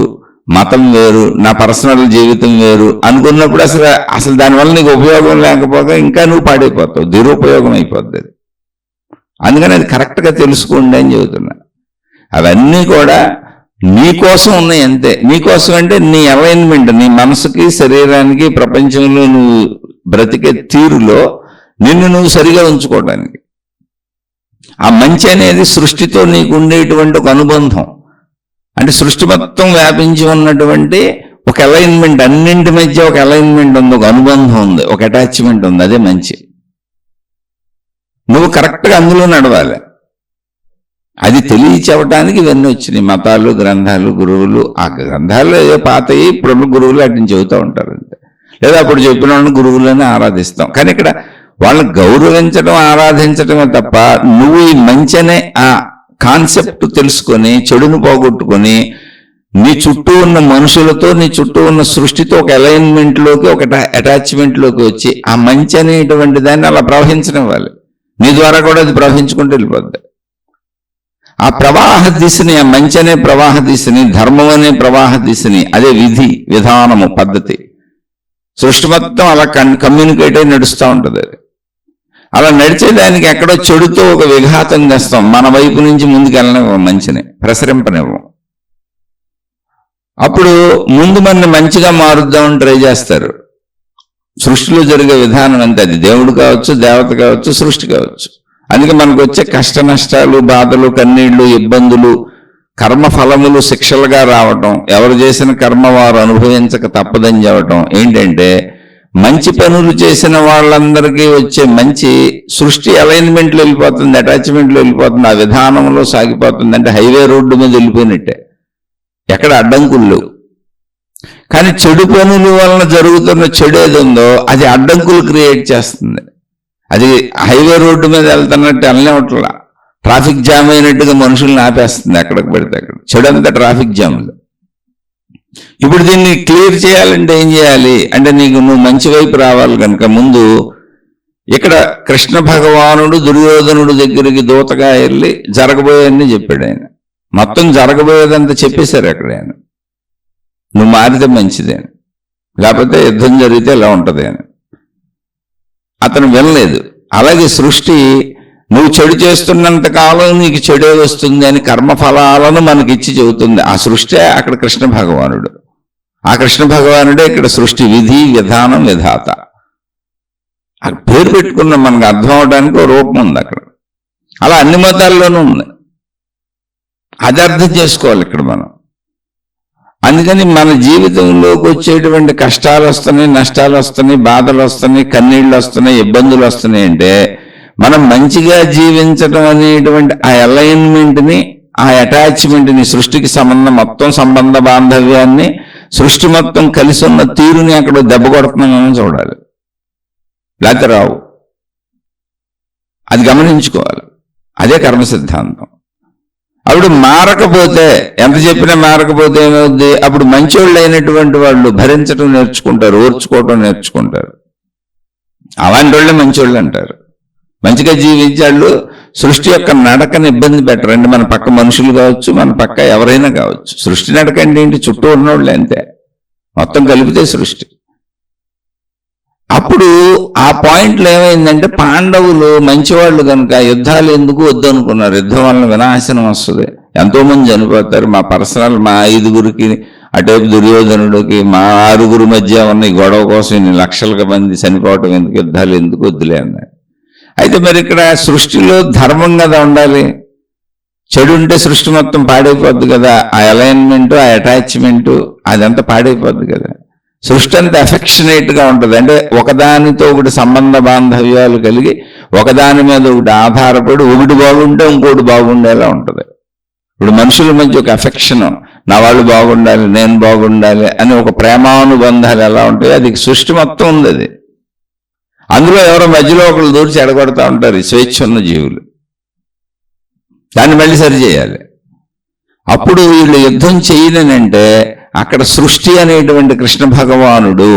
మతం వేరు, నా పర్సనల్ జీవితం వేరు అనుకున్నప్పుడు అసలు దానివల్ల నీకు ఉపయోగం లేకపోతే ఇంకా నువ్వు పాడైపోతావు, దురుపయోగం అయిపోద్ది. అందుకని అది కరెక్ట్గా తెలుసుకోండి అని చెబుతున్నా. అవన్నీ కూడా నీకోసం ఉన్నాయి అంతే. నీకోసం అంటే నీ అలైన్మెంట్, నీ మనసుకి శరీరానికి ప్రపంచంలో నువ్వు బ్రతికే తీరులో నిన్ను నువ్వు సరిగా ఉంచుకోవడానికి. ఆ మంచి అనేది సృష్టితో నీకు ఉండేటువంటి ఒక అనుబంధం, అంటే సృష్టి మొత్తం వ్యాపించి ఉన్నటువంటి ఒక అలైన్మెంట్, అన్నింటి మధ్య ఒక అలైన్మెంట్ ఉంది, ఒక అనుబంధం ఉంది, ఒక అటాచ్మెంట్ ఉంది, అదే మంచి. నువ్వు కరెక్ట్గా అందులో నడవాలి. అది తెలియచెవటానికి ఇవన్నీ వచ్చినాయి, మతాలు, గ్రంథాలు, గురువులు. ఆ గ్రంథాలు ఏదో పాతయి, ఇప్పుడు గురువులు అట్ని చెబుతూ ఉంటారు అంతే. లేదా అప్పుడు చెప్పిన వాళ్ళని గురువులని ఆరాధిస్తాం. కానీ ఇక్కడ వాళ్ళని గౌరవించడం, ఆరాధించడమే తప్ప నువ్వు ఈ మంచి అనే ఆ కాన్సెప్ట్ తెలుసుకొని చెడును పోగొట్టుకొని నీ చుట్టూ ఉన్న మనుషులతో, నీ చుట్టూ ఉన్న సృష్టితో ఒక అలైన్మెంట్లోకి, ఒక అటాచ్మెంట్లోకి వచ్చి ఆ మంచి అనేటువంటి దాన్ని అలా ప్రవహించనివ్వాలి. నీ ద్వారా కూడా అది ప్రవహించుకుంటూ వెళ్ళిపోద్ది. ఆ ప్రవాహ దిశని, ఆ మంచి అనే ప్రవాహ దిశని, ధర్మం అనే ప్రవాహ దిశని, అదే విధి, విధానము, పద్ధతి, సృష్టి మొత్తం అలా కమ్యూనికేట్ అయి నడుస్తూ ఉంటుంది. అది అలా నడిచేదానికి ఎక్కడో చెడుతో ఒక విఘాతం చేస్తాం, మన వైపు నుంచి ముందుకు వెళ్ళనివ్వం, మంచిని ప్రసరింపనివ్వం. అప్పుడు ముందు మన మంచిగా మారుద్దామని ట్రై చేస్తారు. సృష్టిలో జరిగే విధానం అంతే, అది దేవుడు కావచ్చు, దేవత కావచ్చు, సృష్టి కావచ్చు. అందుకే మనకు వచ్చే కష్ట నష్టాలు, బాధలు, కన్నీళ్లు, ఇబ్బందులు, కర్మఫలములు శిక్షలుగా రావటం, ఎవరు చేసిన కర్మ వారు అనుభవించక తప్పదని చెప్పటం ఏంటంటే, మంచి పనులు చేసిన వాళ్ళందరికీ వచ్చే మంచి సృష్టి అలైన్మెంట్లో వెళ్ళిపోతుంది, అటాచ్మెంట్లో వెళ్ళిపోతుంది, ఆ విధానంలో సాగిపోతుంది. అంటే హైవే రోడ్డు మీద వెళ్ళిపోయినట్టే, ఎక్కడ అడ్డంకులు. కానీ చెడు పనుల వలన జరుగుతున్న చెడు ఏది ఉందో అది అడ్డంకులు క్రియేట్ చేస్తుంది. అది హైవే రోడ్డు మీద వెళ్తున్నట్టు వెళ్ళనివ్వట్లా, ట్రాఫిక్ జామ్ అయినట్టుగా మనుషుల్ని ఆపేస్తుంది ఎక్కడికి పెడితే అక్కడ. చెడు అంతా ట్రాఫిక్ జామ్లు. ఇప్పుడు దీన్ని క్లియర్ చేయాలంటే ఏం చేయాలి అంటే, నువ్వు మంచి వైపు రావాలి కనుక ముందు ఇక్కడ కృష్ణ భగవానుడు దుర్యోధనుడు దగ్గరికి దూతగా వెళ్ళి జరగబోయేదని చెప్పాడు ఆయన. మొత్తం జరగబోయేదంతా చెప్పేశారు అక్కడ ఆయన. నువ్వు మారితే మంచిదే, లేకపోతే యుద్ధం జరిగితే ఎలా ఉంటుంది అని. అతను వినలేదు. అలాగే సృష్టి నువ్వు చెడు చేస్తున్నంత కాలం నీకు చెడే వస్తుంది అని కర్మఫలాలను మనకిచ్చి చెబుతుంది. ఆ సృష్టి అక్కడ కృష్ణ భగవానుడు. ఆ కృష్ణ భగవానుడే ఇక్కడ సృష్టి విధి, విధానం, విధాత. అక్కడ పేరు పెట్టుకున్న మనకు అర్థం అవడానికి ఒక రూపం ఉంది అక్కడ. అలా అన్ని మతాల్లోనూ ఉంది. అది అర్థం చేసుకోవాలి ఇక్కడ మనం. అందుకని మన జీవితంలోకి వచ్చేటువంటి కష్టాలు వస్తున్నాయి, నష్టాలు వస్తున్నాయి, బాధలు వస్తున్నాయి, కన్నీళ్ళు వస్తున్నాయి, ఇబ్బందులు వస్తున్నాయి అంటే మనం మంచిగా జీవించడం అనేటువంటి ఆ అలైన్మెంట్ని, ఆ అటాచ్మెంట్ని, సృష్టికి మొత్తం సంబంధ బాంధవ్యాన్ని, సృష్టి మొత్తం కలిసి ఉన్న తీరుని అక్కడ దెబ్బ కొడుతున్నామని చూడాలి, లేకపోతే రావు. అది గమనించుకోవాలి. అదే కర్మ సిద్ధాంతం. అప్పుడు మారకపోతే, ఎంత చెప్పినా మారకపోతే ఏమవుద్ది? అప్పుడు మంచోళ్ళు అయినటువంటి వాళ్ళు భరించడం నేర్చుకుంటారు, ఓర్చుకోవడం నేర్చుకుంటారు. అలాంటి వాళ్ళే మంచోళ్ళు అంటారు. మంచిగా జీవించాళ్ళు సృష్టి యొక్క నడకని ఇబ్బంది పెట్టరండి. మన పక్క మనుషులు కావచ్చు, మన పక్క ఎవరైనా కావచ్చు. సృష్టి నడక అంటే ఏంటి? చుట్టూ ఉన్నవాళ్ళే అంతే, మొత్తం కలిపితే సృష్టి. అప్పుడు ఆ పాయింట్లో ఏమైందంటే, పాండవులు మంచివాళ్ళు కనుక యుద్ధాలు ఎందుకు వద్దు అనుకున్నారు. యుద్ధం వలన వినాశనం వస్తుంది, ఎంతో మంది చనిపోతారు. మా పర్సనల్, మా 5గురికి, అటేపు దుర్యోధనుడికి, మా 6గురి మధ్య ఉన్న ఈ గొడవ కోసం ఇన్ని లక్షల మంది చనిపోవటం ఎందుకు, యుద్ధాలు ఎందుకు వద్దులే అన్నారు. అయితే మరి ఇక్కడ సృష్టిలో ధర్మం కదా ఉండాలి. చెడు ఉంటే సృష్టి మొత్తం పాడైపోద్ది కదా. ఆ అలైన్మెంట్, ఆ అటాచ్మెంట్ అదంతా పాడైపోద్ది కదా. సృష్టి అంతా అఫెక్షనేట్గా ఉంటుంది. అంటే ఒకదానితో ఒకటి సంబంధ బాంధవ్యాలు కలిగి, ఒకదాని మీద ఒకటి ఆధారపడి, ఒకటి బాగుంటే ఇంకోటి బాగుండేలా ఉంటుంది. ఇప్పుడు మనుషుల మధ్య ఒక అఫెక్షన్, నా వాళ్ళు బాగుండాలి, నేను బాగుండాలి అని ఒక ప్రేమానుబంధాలు ఎలా ఉంటాయో అది సృష్టి మొత్తం ఉంది. అది అందులో ఎవరో మధ్యలో ఒకళ్ళు దూరి చెడగొడతా ఉంటారు, స్వేచ్ఛ ఉన్న జీవులు. దాన్ని మళ్ళీ సరి చేయాలి. అప్పుడు వీళ్ళు యుద్ధం చేయలేనంటే అక్కడ సృష్టి అనేటువంటి కృష్ణ భగవానుడు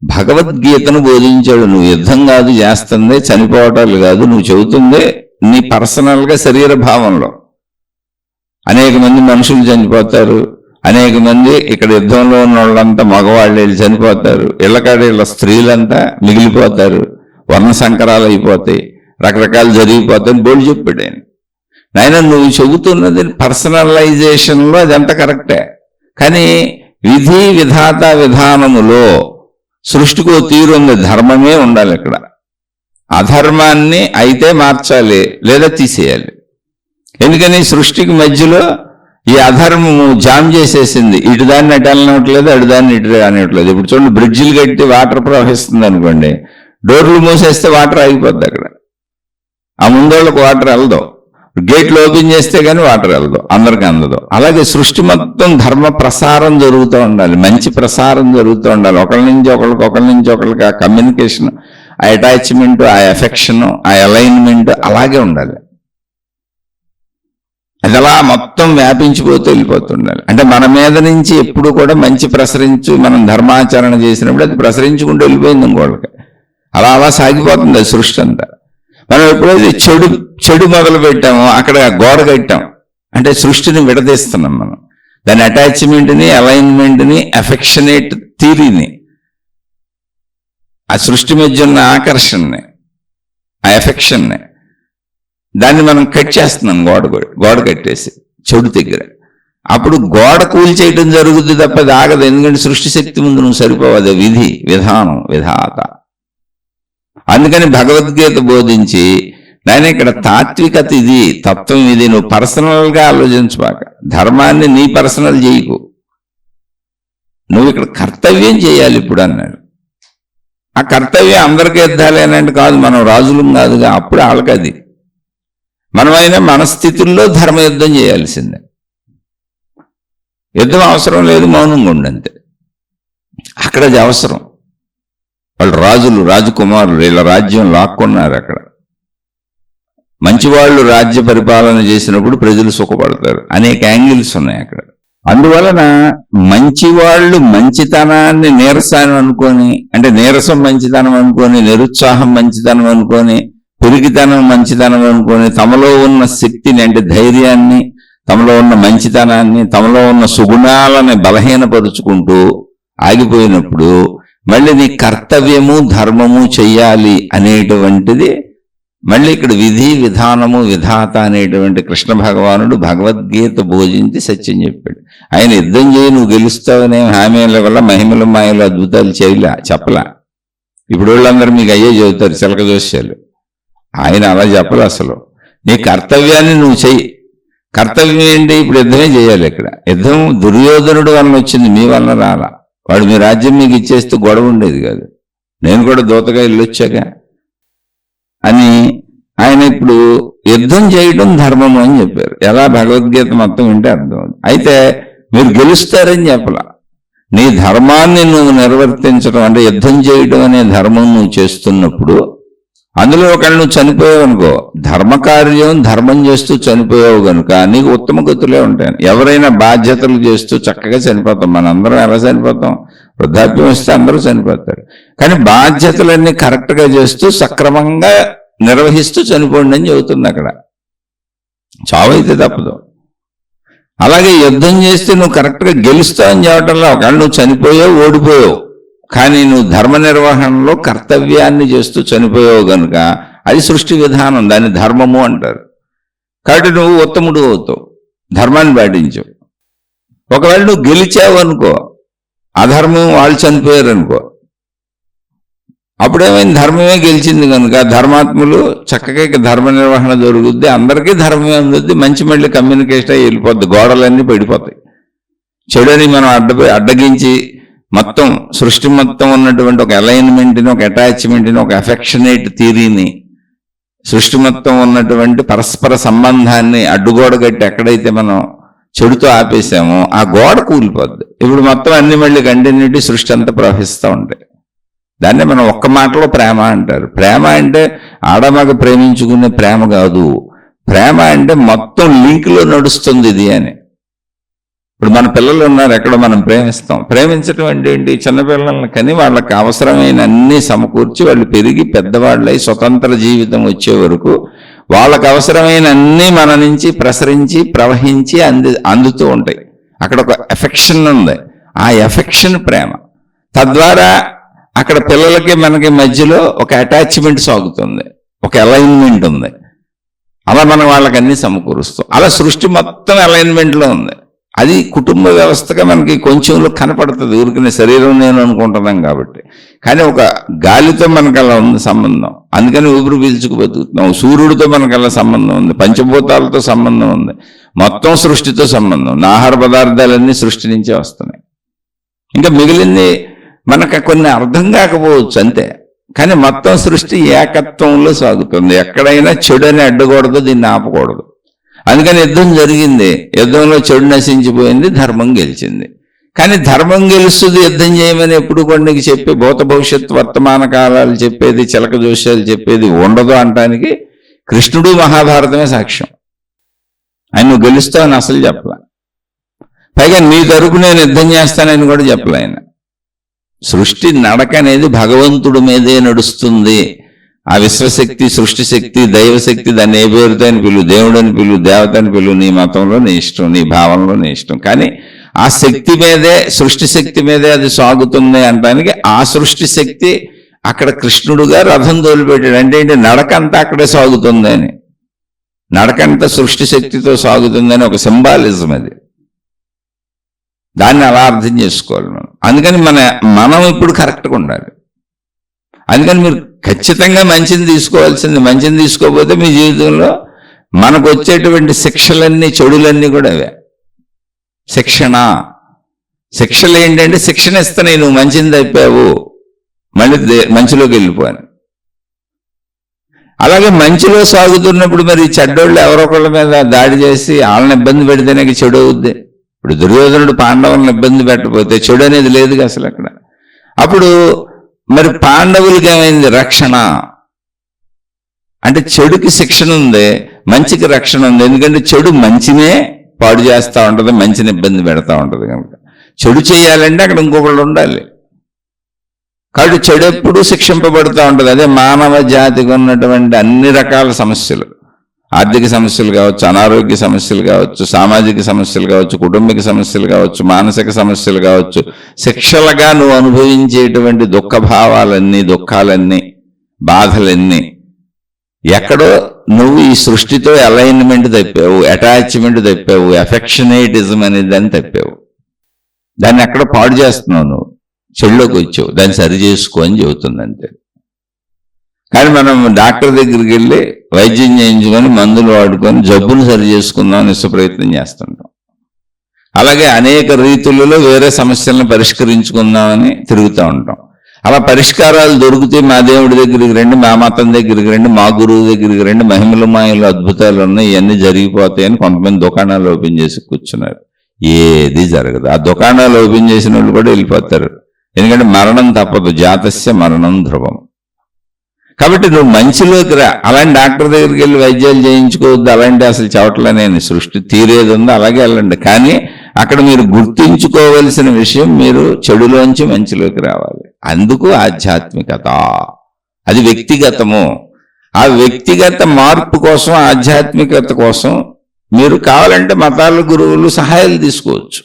భగవద్గీతను బోధించాడు. నువ్వు యుద్ధం కాదు చేస్తుంది, చనిపోవటాలు కాదు, నువ్వు చెబుతుంది నీ పర్సనల్గా శరీర భావంలో. అనేక మంది మనుషులు చనిపోతారు, అనేక మంది ఇక్కడ యుద్ధంలో ఉన్న వాళ్ళంతా మగవాళ్ళు వెళ్ళి చనిపోతారు, ఇళ్ళకాడ ఇళ్ళ స్త్రీలంతా మిగిలిపోతారు, వర్ణ సంకరాలు అయిపోతాయి, రకరకాలు జరిగిపోతాయని బోర్డు చెప్పాడు ఆయన. నాయన నువ్వు చెబుతున్నది పర్సనలైజేషన్లో అదంతా కరెక్టే, కానీ విధి, విధాత, విధానములో సృష్టికి ఓ తీరు ఉంది. ధర్మమే ఉండాలి ఇక్కడ. అధర్మాన్ని అయితే మార్చాలి, లేదా తీసేయాలి. ఎందుకని సృష్టికి మధ్యలో ఈ అధర్మము జామ్ చేసేసింది. ఇటు దాన్ని అటు వెళ్ళనట్లేదు, అటు దాన్ని ఇటు రానివ్వట్లేదు. ఇప్పుడు చూడండి, బ్రిడ్జిలు కట్టి వాటర్ ప్రవహిస్తుంది అనుకోండి, డోర్లు మూసేస్తే వాటర్ ఆగిపోద్ది అక్కడ. ఆ ముందోళ్ళకి వాటర్ వెళ్ళదు, గేట్లు ఓపెన్ చేస్తే కానీ వాటర్ వెళ్ళదు, అందరికి అందదు. అలాగే సృష్టి మొత్తం ధర్మ ప్రసారం జరుగుతూ ఉండాలి, మంచి ప్రసారం జరుగుతూ ఉండాలి. ఒకరి నుంచి ఒకరికి, ఒకరి నుంచి ఒకరికి ఆ కమ్యూనికేషన్, ఆ అటాచ్మెంట్, ఆ ఎఫెక్షన్, ఆ అలైన్మెంట్ అలాగే ఉండాలి. అది అలా మొత్తం వ్యాపించిపోతూ వెళ్ళిపోతుండాలి. అంటే మన మీద నుంచి ఎప్పుడు కూడా మంచి ప్రసరించు, మనం ధర్మాచరణ చేసినప్పుడు అది ప్రసరించుకుంటూ వెళ్ళిపోయింది ఇంకోళ్ళకి. అలా అలా సాగిపోతుంది అది సృష్టి అంతా. మనం ఎప్పుడైతే చెడు మొదలు పెట్టామో అక్కడ గోడ కట్టాం అంటే సృష్టిని విడదీస్తున్నాం మనం. దాని అటాచ్మెంట్ని, అలైన్మెంట్ని, అఫెక్షనేట్ థీరీని, ఆ సృష్టి మధ్య ఉన్న ఆకర్షణని, ఆ ఎఫెక్షన్ని. దాన్ని మనం కట్ చేస్తున్నాం, గోడ కట్టేసి చెడు దగ్గర. అప్పుడు గోడ కూల్చేయటం జరుగుద్ది తప్ప అది ఆగదు. ఎందుకంటే సృష్టి శక్తి ముందు నువ్వు సరిపోవదు. విధి, విధానం, విధాత. అందుకని భగవద్గీత బోధించి నాయన ఇక్కడ తాత్వికత ఇది, తత్వం ఇది, నువ్వు పర్సనల్గా ఆలోచించబాక, ధర్మాన్ని నీ పర్సనల్ చేయకు, నువ్వు ఇక్కడ కర్తవ్యం చేయాలి ఇప్పుడు అన్నాడు. ఆ కర్తవ్యం అందరికీ యుద్ధాలేనంటే కాదు, మనం రాజులం కాదుగా. అప్పుడు వాళ్ళకది. మనమైనా మన స్థితుల్లో ధర్మయుద్ధం చేయాల్సిందే. యుద్ధం అవసరం లేదు, మౌనంగా ఉండంతే. అక్కడ అది అవసరం. వాళ్ళు రాజులు, రాజకుమారులు, వీళ్ళ రాజ్యం లాక్కున్నారు. అక్కడ మంచివాళ్ళు రాజ్య పరిపాలన చేసినప్పుడు ప్రజలు సుఖపడతారు. అనేక యాంగిల్స్ ఉన్నాయి అక్కడ. అందువలన మంచివాళ్ళు మంచితనాన్ని నీరసాన్ని అనుకొని, అంటే నీరసం మంచితనం అనుకొని, నిరుత్సాహం మంచితనం అనుకొని, పెరిగితనం మంచితనం అనుకొని, తమలో ఉన్న శక్తిని అంటే ధైర్యాన్ని, తమలో ఉన్న మంచితనాన్ని, తమలో ఉన్న సుగుణాలని బలహీనపరుచుకుంటూ ఆగిపోయినప్పుడు మళ్ళీ నీ కర్తవ్యము ధర్మము చెయ్యాలి అనేటువంటిది మళ్ళీ ఇక్కడ విధి, విధానము, విధాత అనేటువంటి కృష్ణ భగవానుడు భగవద్గీత బోధించి సత్యం చెప్పాడు. ఆయన యుద్ధం చేయి నువ్వు గెలుస్తావనే హామీల వల్ల మహిమలు మాయలు అద్భుతాలు చెప్పలా. ఇప్పుడు వాళ్ళందరూ మీకు అయ్యే చెబుతారు చిలక జోస్యాలు. ఆయన అలా చెప్పలే. అసలు నీ కర్తవ్యాన్ని నువ్వు చెయ్యి. కర్తవ్యం ఏంటి? ఇప్పుడు యుద్ధమే చేయాలి. ఇక్కడ యుద్ధం దుర్యోధనుడు వలన వచ్చింది, మీ వలన రాలా. వాడు మీ రాజ్యం మీకు ఇచ్చేస్తూ గొడవ ఉండేది కాదు. నేను కూడా దూతగా వెళ్ళొచ్చాక అని ఆయన ఇప్పుడు యుద్ధం చేయడం ధర్మము అని చెప్పారు. ఎలా భగవద్గీత మొత్తం వింటే అర్థం. అయితే మీరు గెలుస్తారని చెప్పలా. నీ ధర్మాన్ని నువ్వు నిర్వర్తించడం అంటే యుద్ధం చేయడం అనే ధర్మం నువ్వు చేస్తున్నప్పుడు అందులో ఒకళ్ళు నువ్వు చనిపోయావు అనుకో, ధర్మకార్యం ధర్మం చేస్తూ చనిపోయావు కనుక నీకు ఉత్తమ గతులే ఉంటాయి. ఎవరైనా బాధ్యతలు చేస్తూ చక్కగా చనిపోతాం. మనందరం ఎలా చనిపోతాం? వృద్ధాప్యం వస్తే అందరూ చనిపోతారు. కానీ బాధ్యతలన్నీ కరెక్ట్గా చేస్తూ సక్రమంగా నిర్వహిస్తూ చనిపోండి అని చెబుతుంది అక్కడ. చావు అయితే తప్పదు. అలాగే యుద్ధం చేస్తే నువ్వు కరెక్ట్గా గెలుస్తావని చెప్పటంలో ఒకవేళ నువ్వు చనిపోయావు, ఓడిపోయావు, కానీ నువ్వు ధర్మ నిర్వహణలో కర్తవ్యాన్ని చేస్తూ చనిపోయావు కనుక అది సృష్టి విధానం, దాన్ని ధర్మము అంటారు. కాబట్టి నువ్వు ఉత్తముడు అవుతావు, ధర్మాన్ని పాటించావు. ఒకవేళ నువ్వు గెలిచావు అనుకో, అధర్మం వాళ్ళు చనిపోయారు అనుకో, అప్పుడేమైంది? ధర్మమే గెలిచింది కనుక ధర్మాత్ములు చక్కగా ధర్మ నిర్వహణ జరుగుద్ది, అందరికీ ధర్మమే అందుద్ది, మంచి మళ్ళీ కమ్యూనికేషన్ అయ్యి వెళ్ళిపోద్ది, గోడలన్నీ పడిపోతాయి. చెడుని మనం అడ్డగించి మొత్తం సృష్టి మొత్తం ఉన్నటువంటి ఒక అలైన్మెంట్ని, ఒక అటాచ్మెంట్ని, ఒక అఫెక్షనేట్ థియరీని, సృష్టి మొత్తం ఉన్నటువంటి పరస్పర సంబంధాన్ని అడ్డుగోడ కట్టి ఎక్కడైతే మనం చెడుతో ఆపేసామో ఆ గోడ కూలిపోద్ది. ఇప్పుడు మొత్తం అన్ని మళ్ళీ కంటిన్యూటీ సృష్టి అంతా ప్రవహిస్తూ ఉంటాయి. దాన్నే మనం ఒక్క మాటలో ప్రేమ అంటారు. ప్రేమ అంటే ఆడమగ ప్రేమించుకునే ప్రేమ కాదు. ప్రేమ అంటే మొత్తం లింక్లో నడుస్తుంది ఇది అని. ఇప్పుడు మన పిల్లలు ఉన్నారు, ఎక్కడో మనం ప్రేమిస్తాం. ప్రేమించడం అంటే ఏంటి? చిన్నపిల్లలను కానీ వాళ్ళకి అవసరమైన అన్ని సమకూర్చి వాళ్ళు పెరిగి పెద్దవాళ్ళై స్వతంత్ర జీవితం వచ్చే వరకు వాళ్ళకు అవసరమైన అన్నీ మన నుంచి ప్రసరించి ప్రవహించి అందుతూ ఉంటాయి. అక్కడ ఒక ఎఫెక్షన్ ఉంది, ఆ ఎఫెక్షన్ ప్రేమ. తద్వారా అక్కడ పిల్లలకి మనకి మధ్యలో ఒక అటాచ్మెంట్ సాగుతుంది, ఒక అలైన్మెంట్ ఉంది. అలా మనం వాళ్ళకి అన్ని సమకూరుస్తాం. అలా సృష్టి మొత్తం అలైన్మెంట్లో ఉంది. అది కుటుంబ వ్యవస్థగా మనకి కొంచెంలో కనపడుతుంది, ఊరికనే శరీరం నేను అనుకుంటున్నాం కాబట్టి. కానీ ఒక గాలితో మనకు అలా ఉంది సంబంధం. అందుకని ఊపిరి పీల్చుకు బతుకుతున్నాం. సూర్యుడితో మనకు అలా సంబంధం ఉంది, పంచభూతాలతో సంబంధం ఉంది, మొత్తం సృష్టితో సంబంధం. నా ఆహార పదార్థాలన్నీ సృష్టి నుంచే వస్తున్నాయి. ఇంకా మిగిలింది మనకు కొన్ని అర్థం కాకపోవచ్చు అంతే, కానీ మొత్తం సృష్టి ఏకత్వంలో సాగుతుంది. ఎక్కడైనా చెడు అని అడ్డకూడదు, దీన్ని ఆపకూడదు. అందుకని యుద్ధం జరిగింది, యుద్ధంలో చెడు నశించిపోయింది, ధర్మం గెలిచింది. కానీ ధర్మం గెలుస్తుంది యుద్ధం చేయమని ఎప్పుడు కూడా నీకు చెప్పి భూత భవిష్యత్ వర్తమాన కాలాలు చెప్పేది, చిలక జోస్యాలు చెప్పేది ఉండదు అనటానికి కృష్ణుడు మహాభారతమే సాక్ష్యం. ఆయన నువ్వు గెలుస్తావని అసలు చెప్పలే. పైగా నీ తరపు నేను యుద్ధం చేస్తానని కూడా చెప్పలే ఆయన. సృష్టి నడక అనేది భగవంతుడి మీదే నడుస్తుంది. ఆ విశ్వశక్తి, సృష్టి శక్తి, దైవశక్తి, దాన్ని ఏ పేరుతో అని పిలువు, దేవుడు అని పిలువు, దేవత అని పిలువు, నీ మతంలో నీ ఇష్టం, నీ భావనలో నీ ఇష్టం. కానీ ఆ శక్తి మీదే, సృష్టి శక్తి మీదే అది సాగుతుంది అనడానికి ఆ సృష్టి శక్తి అక్కడ కృష్ణుడుగా రథం తోలిపెట్టాడు. అంటే ఏంటి? నడకంతా అక్కడే సాగుతుందని, నడకంతా సృష్టి శక్తితో సాగుతుందని ఒక సింబాలిజం అది. దాన్ని అలా అర్థం చేసుకోవాలి మనం. అందుకని మనం ఇప్పుడు కరెక్ట్గా ఉండాలి. అందుకని మీరు ఖచ్చితంగా మంచిని తీసుకోవాల్సింది. మంచిని తీసుకోకపోతే మీ జీవితంలో మనకు వచ్చేటువంటి శిక్షలన్నీ, చెడులన్నీ కూడా అవే. శిక్షలు ఏంటంటే, శిక్షణ ఇస్తానే నువ్వు మంచిని తప్పావు, మళ్ళీ మంచిలోకి వెళ్ళిపోయాను. అలాగే మంచిలో సాగుతున్నప్పుడు మరి చెడ్డోళ్ళు ఎవరొకళ్ళ మీద దాడి చేసి వాళ్ళని ఇబ్బంది పెడితేనే చెడు అవుద్ది. ఇప్పుడు దుర్యోధనుడు పాండవులను ఇబ్బంది పెట్టకపోతే చెడు అనేది లేదుగా అసలు అక్కడ. అప్పుడు మరి పాండవులకి ఏమైంది? రక్షణ. అంటే చెడుకి శిక్షణ ఉంది, మంచికి రక్షణ ఉంది. ఎందుకంటే చెడు మంచినే పాడు చేస్తూ ఉంటుంది, మంచిని ఇబ్బంది పెడతా ఉంటుంది. కనుక చెడు చేయాలంటే అక్కడ ఇంకొకళ్ళు ఉండాలి. కాబట్టి చెడు ఎప్పుడూ శిక్షింపబడుతూ ఉంటుంది. అదే మానవ జాతికి ఉన్నటువంటి అన్ని రకాల సమస్యలు, ఆర్థిక సమస్యలు కావచ్చు, అనారోగ్య సమస్యలు కావచ్చు, సామాజిక సమస్యలు కావచ్చు, కుటుంబిక సమస్యలు కావచ్చు, మానసిక సమస్యలు కావచ్చు, శిక్షలుగా నువ్వు అనుభవించేటువంటి దుఃఖభావాలన్నీ, దుఃఖాలన్నీ, బాధలన్నీ ఎక్కడో నువ్వు ఈ సృష్టితో అలైన్మెంట్ తప్పావు, అటాచ్మెంట్ తప్పావు, ఎఫెక్షనేటిజం అనే దాన్ని తప్పావు. దాన్ని ఎక్కడ పాడు చేస్తున్నావు, నువ్వు చెడులోకి వచ్చావు, దాన్ని సరి చేసుకో అని చెబుతుంది అంతే. కానీ మనం డాక్టర్ దగ్గరికి వెళ్ళి వైద్యం చేయించుకొని మందులు వాడుకొని జబ్బును సరి చేసుకుందామని ప్రయత్నం చేస్తుంటాం. అలాగే అనేక రీతులలో వేరే సమస్యలను పరిష్కరించుకుందామని తిరుగుతూ ఉంటాం. అలా పరిష్కారాలు దొరికితే మా దేవుడి దగ్గరికి రండి, మా మతం దగ్గరికి రండి, మా గురువు దగ్గరికి రండి, మహిమలు మాయలు అద్భుతాలు ఉన్నాయి, ఇవన్నీ జరిగిపోతాయని కొంతమంది దుకాణాలు ఓపెన్ చేసి కూర్చున్నారు. ఏది జరగదు. ఆ దుకాణాలు ఓపెన్ చేసిన వాళ్ళు కూడా వెళ్ళిపోతారు. ఎందుకంటే మరణం తప్పదు, జాతస్య మరణం ధ్రువం. కాబట్టి నువ్వు మంచిలోకి రా. అలాంటి డాక్టర్ దగ్గరికి వెళ్ళి వైద్యాలు చేయించుకోవద్దు, అలాంటి అసలు చవట్లనేది సృష్టి తీరేది ఉందో అలాగే వెళ్ళండి. కానీ అక్కడ మీరు గుర్తుంచుకోవలసిన విషయం, మీరు చెడులోంచి మంచిలోకి రావాలి. అందుకు ఆధ్యాత్మికత. అది వ్యక్తిగతము. ఆ వ్యక్తిగత మార్పు కోసం, ఆధ్యాత్మికత కోసం మీరు కావాలంటే మతాల గురువులు సహాయాలు తీసుకోవచ్చు,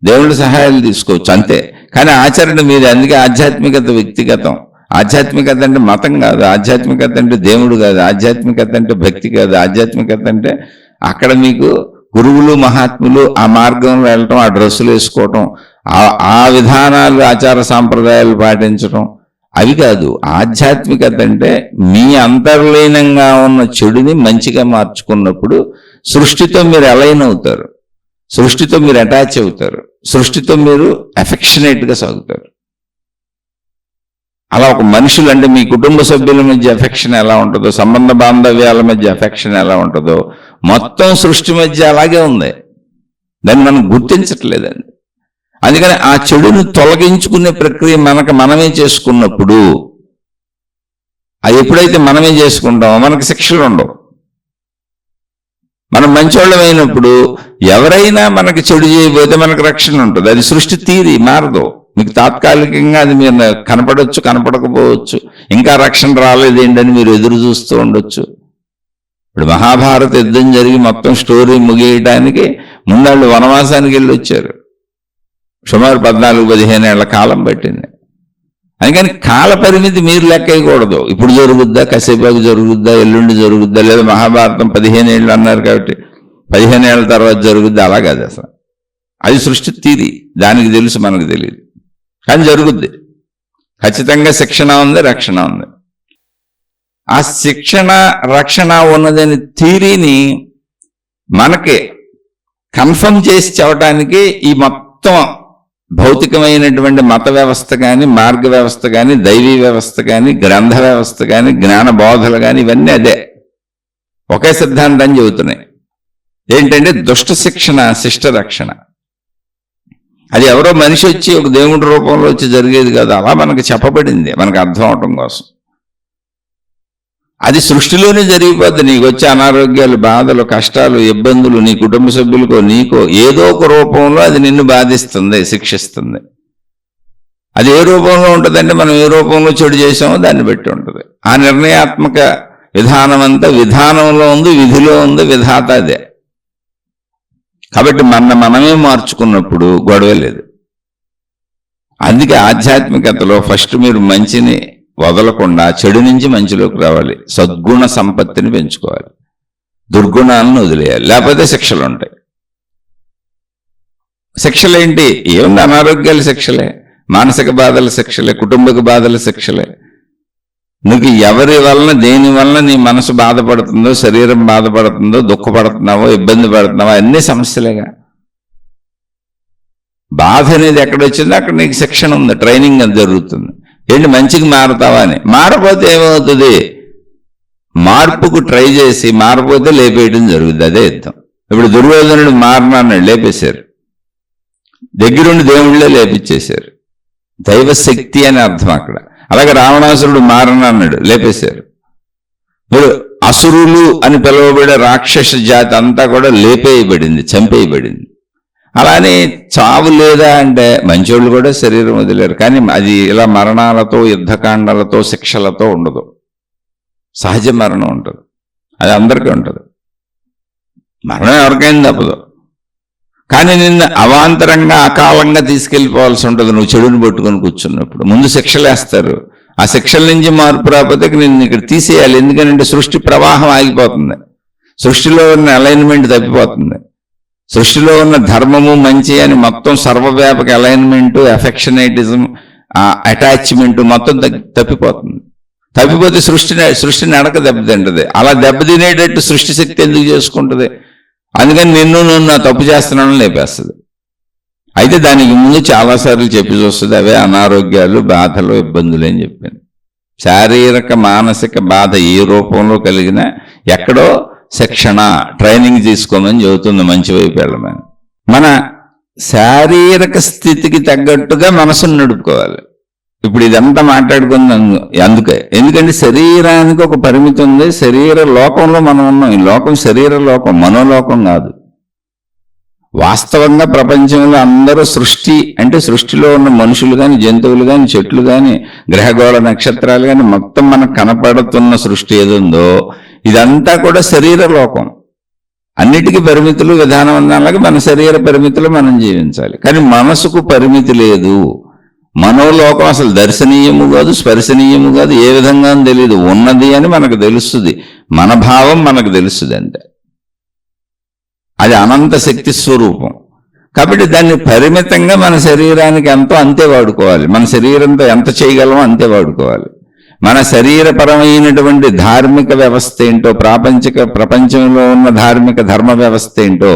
దేవుళ్ళ సహాయాలు తీసుకోవచ్చు, అంతే. కానీ ఆచరణ మీద. అందుకే ఆధ్యాత్మికత వ్యక్తిగతం. ఆధ్యాత్మికత అంటే మతం కాదు, ఆధ్యాత్మికత అంటే దేవుడు కాదు, ఆధ్యాత్మికత అంటే భక్తి కాదు. ఆధ్యాత్మికత అంటే అక్కడ మీకు గురువులు, మహాత్ములు ఆ మార్గంలో వెళ్ళటం, ఆ డ్రెస్సులు వేసుకోవటం, ఆ విధానాలు, ఆచార సాంప్రదాయాలు పాటించటం, అవి కాదు. ఆధ్యాత్మికత అంటే మీ అంతర్లీనంగా ఉన్న చెడుని మంచిగా మార్చుకున్నప్పుడు సృష్టితో మీరు అలైన్ అవుతారు, సృష్టితో మీరు అటాచ్ అవుతారు, సృష్టితో మీరు అఫెక్షనేట్గా సాగుతారు. అలా ఒక మనుషులు అంటే మీ కుటుంబ సభ్యుల మధ్య అఫెక్షన్ ఎలా ఉంటుందో, సంబంధ బాంధవ్యాల మధ్య అఫెక్షన్ ఎలా ఉంటుందో, మొత్తం సృష్టి మధ్య అలాగే ఉంది. దాన్ని మనం గుర్తించట్లేదండి. అందుకని ఆ చెడును తొలగించుకునే ప్రక్రియ మనమే చేసుకున్నప్పుడు, అది ఎప్పుడైతే మనమే చేసుకుంటామో మనకు శిక్షలు ఉండవు. మనం మంచోళ్ళమైనప్పుడు ఎవరైనా మనకి చెడు చేయబోతే మనకు రక్షణ ఉంటుంది. అది సృష్టి తీరి మారదు. మీకు తాత్కాలికంగా అది మీరు కనపడవచ్చు, కనపడకపోవచ్చు, ఇంకా రక్షణ రాలేదేంటని మీరు ఎదురు చూస్తూ ఉండొచ్చు. ఇప్పుడు మహాభారత యుద్ధం జరిగి మొత్తం స్టోరీ ముగియటానికి ముందాళ్ళు వనవాసానికి వెళ్ళి వచ్చారు. సుమారు 14-15 ఏళ్ల కాలం పట్టింది. అందుకని కాల పరిమితి మీరు లెక్కకూడదు. ఇప్పుడు జరుగుద్దా, కాసేపాకు జరుగుద్దా, ఎల్లుండి జరుగుద్దా, లేదా మహాభారతం 15 ఏళ్ళు అన్నారు కాబట్టి 15 ఏళ్ల తర్వాత జరుగుద్దా, అలా కాదు అసలు. అది సృష్టి తీరి, దానికి తెలుసు, మనకు తెలియదు, కానీ జరుగుద్ది. ఖచ్చితంగా శిక్షణ ఉంది, రక్షణ ఉంది. ఆ శిక్షణ, రక్షణ ఉన్నదని థీరీని మనకి కన్ఫర్మ్ చేసి చెప్పడానికి ఈ మొత్తం భౌతికమైనటువంటి మత వ్యవస్థ కానీ, మార్గ వ్యవస్థ కానీ, దైవీ వ్యవస్థ కానీ, గ్రంథ వ్యవస్థ కానీ, జ్ఞాన బోధలు కానీ, ఇవన్నీ అదే ఒకే సిద్ధాంతాన్ని చెబుతున్నాయి. ఏంటంటే దుష్ట శిక్షణ, శిష్ట రక్షణ. అది ఎవరో మనిషి వచ్చి ఒక దేవుడి రూపంలో వచ్చి జరిగేది కాదు. అలా మనకు చెప్పబడింది, మనకు అర్థం అవటం కోసం. అది సృష్టిలోనే జరిగిపోద్ది. నీకు వచ్చే అనారోగ్యాలు, బాధలు, కష్టాలు, ఇబ్బందులు నీ కుటుంబ సభ్యులకో నీకో ఏదో ఒక రూపంలో అది నిన్ను బాధిస్తుంది, శిక్షిస్తుంది. అది ఏ రూపంలో ఉంటుందంటే మనం ఏ రూపంలో చెడు చేసామో దాన్ని బట్టి ఉంటుంది. ఆ నిర్ణయాత్మక విధానం అంతా విధానంలో ఉంది, విధిలో ఉంది, విధాత అదే. కాబట్టి మనమే మార్చుకున్నప్పుడు గొడవ లేదు. అందుకే ఆధ్యాత్మికతలో ఫస్ట్ మీరు మంచిని వదలకుండా చెడు నుంచి మంచిలోకి రావాలి, సద్గుణ సంపత్తిని పెంచుకోవాలి, దుర్గుణాలను వదిలేయాలి, లేకపోతే శిక్షలు ఉంటాయి. శిక్షలేంటి? ఏముంది? అనారోగ్యాల శిక్షలే, మానసిక బాధల శిక్షలే, కుటుంబక బాధల శిక్షలే. నీకు ఎవరి వలన దేని వలన నీ మనసు బాధపడుతుందో, శరీరం బాధపడుతుందో, దుఃఖపడుతున్నావో, ఇబ్బంది పడుతున్నావో అన్ని సమస్యలేగా. బాధ అనేది ఎక్కడొచ్చిందో అక్కడ నీకు శిక్షణ ఉంది, ట్రైనింగ్ అది జరుగుతుంది. ఏంటి? మంచికి మారుతావా అని. మారపోతే ఏమవుతుంది? మార్పుకు ట్రై చేసి మారపోతే లేపేయడం జరుగుతుంది. అదే యుద్ధం. ఇప్పుడు దుర్యోధనుడు మారనాన్నాడు, లేపేశారు. దగ్గరుండి దేవుళ్ళే లేపించేశారు. దైవశక్తి అని అర్థం అక్కడ. అలాగే రావణాసురుడు మారనన్నాడు, లేపేశారు. మీరు అసురులు అని పిలువబడే రాక్షస జాతి అంతా కూడా లేపేయబడింది, చంపేయబడింది. అలానే చావు లేదా అంటే మంచోళ్ళు కూడా శరీరం వదిలేరు. కానీ అది ఇలా మరణాలతో, యుద్ధకాండాలతో, శిక్షలతో ఉండదు. సహజ మరణం ఉంటుంది. అది అందరికీ ఉంటుంది. మరణం ఎవరికైనా తప్పదు. కానీ నిన్ను అవాంతరంగా అకాలంగా తీసుకెళ్ళిపోవాల్సి ఉంటుంది. నువ్వు చెడుని పట్టుకొని కూర్చున్నప్పుడు ముందు శిక్షలు వేస్తారు. ఆ శిక్షల నుంచి మార్పు రాకపోతే నిన్ను ఇక్కడ తీసేయాలి. ఎందుకంటే సృష్టి ప్రవాహం ఆగిపోతుంది, సృష్టిలో ఉన్న అలైన్మెంట్ తప్పిపోతుంది, సృష్టిలో ఉన్న ధర్మము మంచి అని మొత్తం సర్వవ్యాపక అలైన్మెంట్, ఎఫెక్షనేటిజం, అటాచ్మెంట్ మొత్తం తప్పిపోతుంది. తప్పిపోతే సృష్టి నడక దెబ్బతింటది. అలా దెబ్బతినేటట్టు సృష్టి శక్తి ఎందుకు చేసుకుంటుంది? అందుకని నిన్ను తప్పు చేస్తున్నాను లేపేస్తుంది. అయితే దానికి ముందు చాలాసార్లు చెప్పి చూస్తుంది. అవే అనారోగ్యాలు, బాధలు, ఇబ్బందులు అని చెప్పాను. శారీరక మానసిక బాధ ఏ రూపంలో కలిగినా ఎక్కడో శిక్షణ, ట్రైనింగ్ తీసుకోమని చెబుతుంది. మంచి వైపు వెళ్ళమని. మన శారీరక స్థితికి తగ్గట్టుగా మనసును నడుపుకోవాలి. ఇప్పుడు ఇదంతా మాట్లాడుకుంది అందుకే. ఎందుకంటే శరీరానికి ఒక పరిమితి ఉంది. శరీర లోకంలో మనం ఉన్నాం. ఈ లోకం శరీర లోకం, మనోలోకం కాదు. వాస్తవంగా ప్రపంచంలో అందరూ సృష్టి అంటే సృష్టిలో ఉన్న మనుషులు కానీ, జంతువులు కానీ, చెట్లు కానీ, గ్రహగోళ నక్షత్రాలు కానీ మొత్తం మనకు కనపడుతున్న సృష్టి ఏదుందో ఇదంతా కూడా శరీర లోకం. అన్నిటికీ పరిమితులు, విధానం అన్నలాగా మన శరీర పరిమితులు మనం జీవించాలి. కానీ మనసుకు పరిమితి లేదు. మనోలోకం అసలు దర్శనీయము కాదు, స్పర్శనీయము కాదు, ఏ విధంగా తెలియదు. ఉన్నది అని మనకు తెలుస్తుంది, మన భావం మనకు తెలుస్తుంది అంతే. అది అనంత శక్తి స్వరూపం. కాబట్టి దాన్ని పరిమితంగా మన శరీరానికి ఎంతో అంతే వాడుకోవాలి. మన శరీరంతో ఎంత చేయగలమో అంతే వాడుకోవాలి. మన శరీరపరమైనటువంటి ధార్మిక వ్యవస్థ ఏంటో, ప్రపంచంలో ఉన్న ధార్మిక ధర్మ వ్యవస్థ ఏంటో,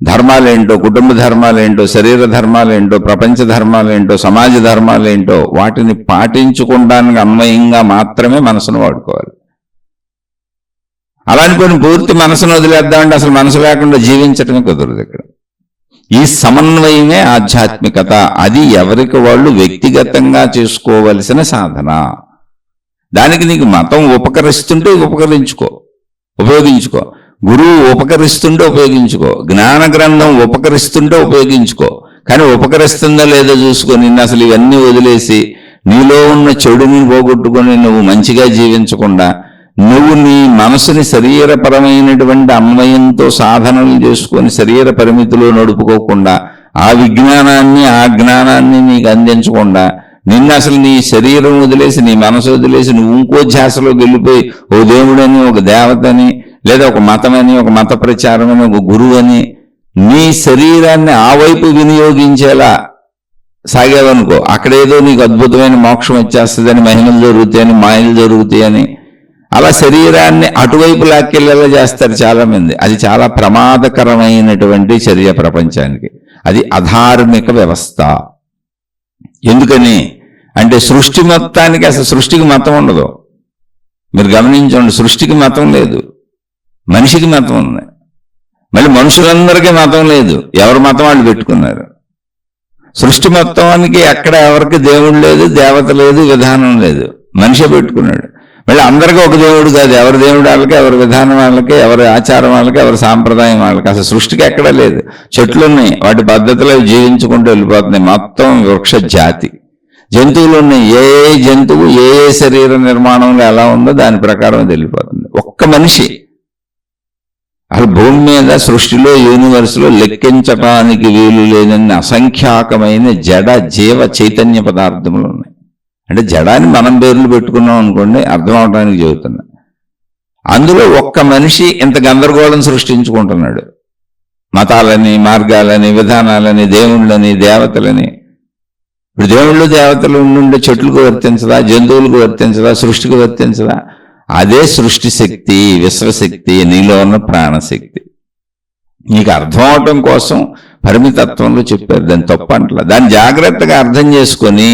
ధర్మాలేంటో, కుటుంబ ధర్మాలేంటో, శరీర ధర్మాలేంటో, ప్రపంచ ధర్మాలేంటో, సమాజ ధర్మాలేంటో వాటిని పాటించుకోవడానికి అన్వయంగా మాత్రమే మనసును వాడుకోవాలి. అలాంటి కొన్ని పూర్తి మనసును వదిలేద్దామంటే అసలు మనసు లేకుండా జీవించటమే కుదరదు. ఇక్కడ ఈ సమన్వయమే ఆధ్యాత్మికత. అది ఎవరికి వాళ్ళు వ్యక్తిగతంగా చేసుకోవలసిన సాధన. దానికి నీకు మతం ఉపకరిస్తుంటే ఉపయోగించుకో, గురువు ఉపకరిస్తుంటే ఉపయోగించుకో, జ్ఞాన గ్రంథం ఉపకరిస్తుంటే ఉపయోగించుకో. కానీ ఉపకరిస్తుందో లేదో చూసుకో. నిన్ను అసలు ఇవన్నీ వదిలేసి నీలో ఉన్న చెడుని పోగొట్టుకొని నువ్వు మంచిగా జీవించకుండా నువ్వు నీ మనసుని శరీరపరమైనటువంటి అన్వయంతో సాధనలు చేసుకొని శరీర పరిమితిలో నడుపుకోకుండా ఆ విజ్ఞానాన్ని, ఆ జ్ఞానాన్ని నీకు అందించకుండా నిన్ను అసలు నీ శరీరం వదిలేసి, నీ మనసు వదిలేసి నువ్వు ఇంకో ధ్యాసలోకి వెళ్ళిపోయి ఓ దేవుడని, ఒక దేవతని, లేదా ఒక మతమని, ఒక మత ప్రచారం అని, ఒక గురువు అని నీ శరీరాన్ని ఆ వైపు వినియోగించేలా సాగేవనుకో, అక్కడేదో నీకు అద్భుతమైన మోక్షం వచ్చేస్తుందని, మహిమలు జరుగుతాయని, మాయలు జరుగుతాయని అలా శరీరాన్ని అటువైపు లాక్కెళ్ళేలా చేస్తారు చాలామంది. అది చాలా ప్రమాదకరమైనటువంటి చర్య ప్రపంచానికి. అది అధార్మిక వ్యవస్థ. ఎందుకని అంటే సృష్టి మొత్తానికి అసలు సృష్టికి మతం ఉండదు. మీరు గమనించండి, సృష్టికి మతం లేదు, మనిషికి మతం ఉంది. మళ్ళీ మనుషులందరికీ మతం లేదు, ఎవరి మతం వాళ్ళు పెట్టుకున్నారు. సృష్టి మొత్తానికి ఎక్కడ ఎవరికి దేవుడు లేదు, దేవత లేదు, విధానం లేదు, మనిషి పెట్టుకున్నాడు. మళ్ళీ అందరికీ ఒక దేవుడు కాదు, ఎవరి దేవుడు వాళ్ళకి, ఎవరి విధానం వాళ్ళకి, ఎవరి ఆచారం వాళ్ళకి, ఎవరి సాంప్రదాయం వాళ్ళకి. అసలు సృష్టికి ఎక్కడా లేదు. చెట్లు ఉన్నాయి, వాటి పద్ధతిలో జీవించుకుంటూ వెళ్ళిపోతున్నాయి. మొత్తం వృక్ష జాతి. జంతువులు ఉన్నాయి, ఏ జంతువు ఏ శరీర నిర్మాణంలో ఎలా ఉందో దాని ప్రకారం వెళ్ళిపోతుంది. ఒక్క మనిషి అసలు భూమి మీద సృష్టిలో, యూనివర్స్లో లెక్కించటానికి వీలు లేనన్ని అసంఖ్యాకమైన జడ జీవ చైతన్య పదార్థములు ఉన్నాయి. అంటే జడాన్ని మనం పేర్లు పెట్టుకున్నాం అనుకోండి, అర్థం అవడానికి చెబుతున్నా. అందులో ఒక్క మనిషి ఇంత గందరగోళం సృష్టించుకుంటున్నాడు. మతాలని, మార్గాలని, విధానాలని, దేవుళ్ళని, దేవతలని. ఇప్పుడు దేవుళ్ళు దేవతలు ఉండే చెట్లకు వర్తించదా, జంతువులకు వర్తించదా, సృష్టికి వర్తించదా? అదే సృష్టి శక్తి, విశ్వశక్తి, నీలో ఉన్న ప్రాణశక్తి. నీకు అర్థం అవటం కోసం పరిమితత్వంలో చెప్పారు, దాన్ని తప్పు అంటలా. దాన్ని జాగ్రత్తగా అర్థం చేసుకొని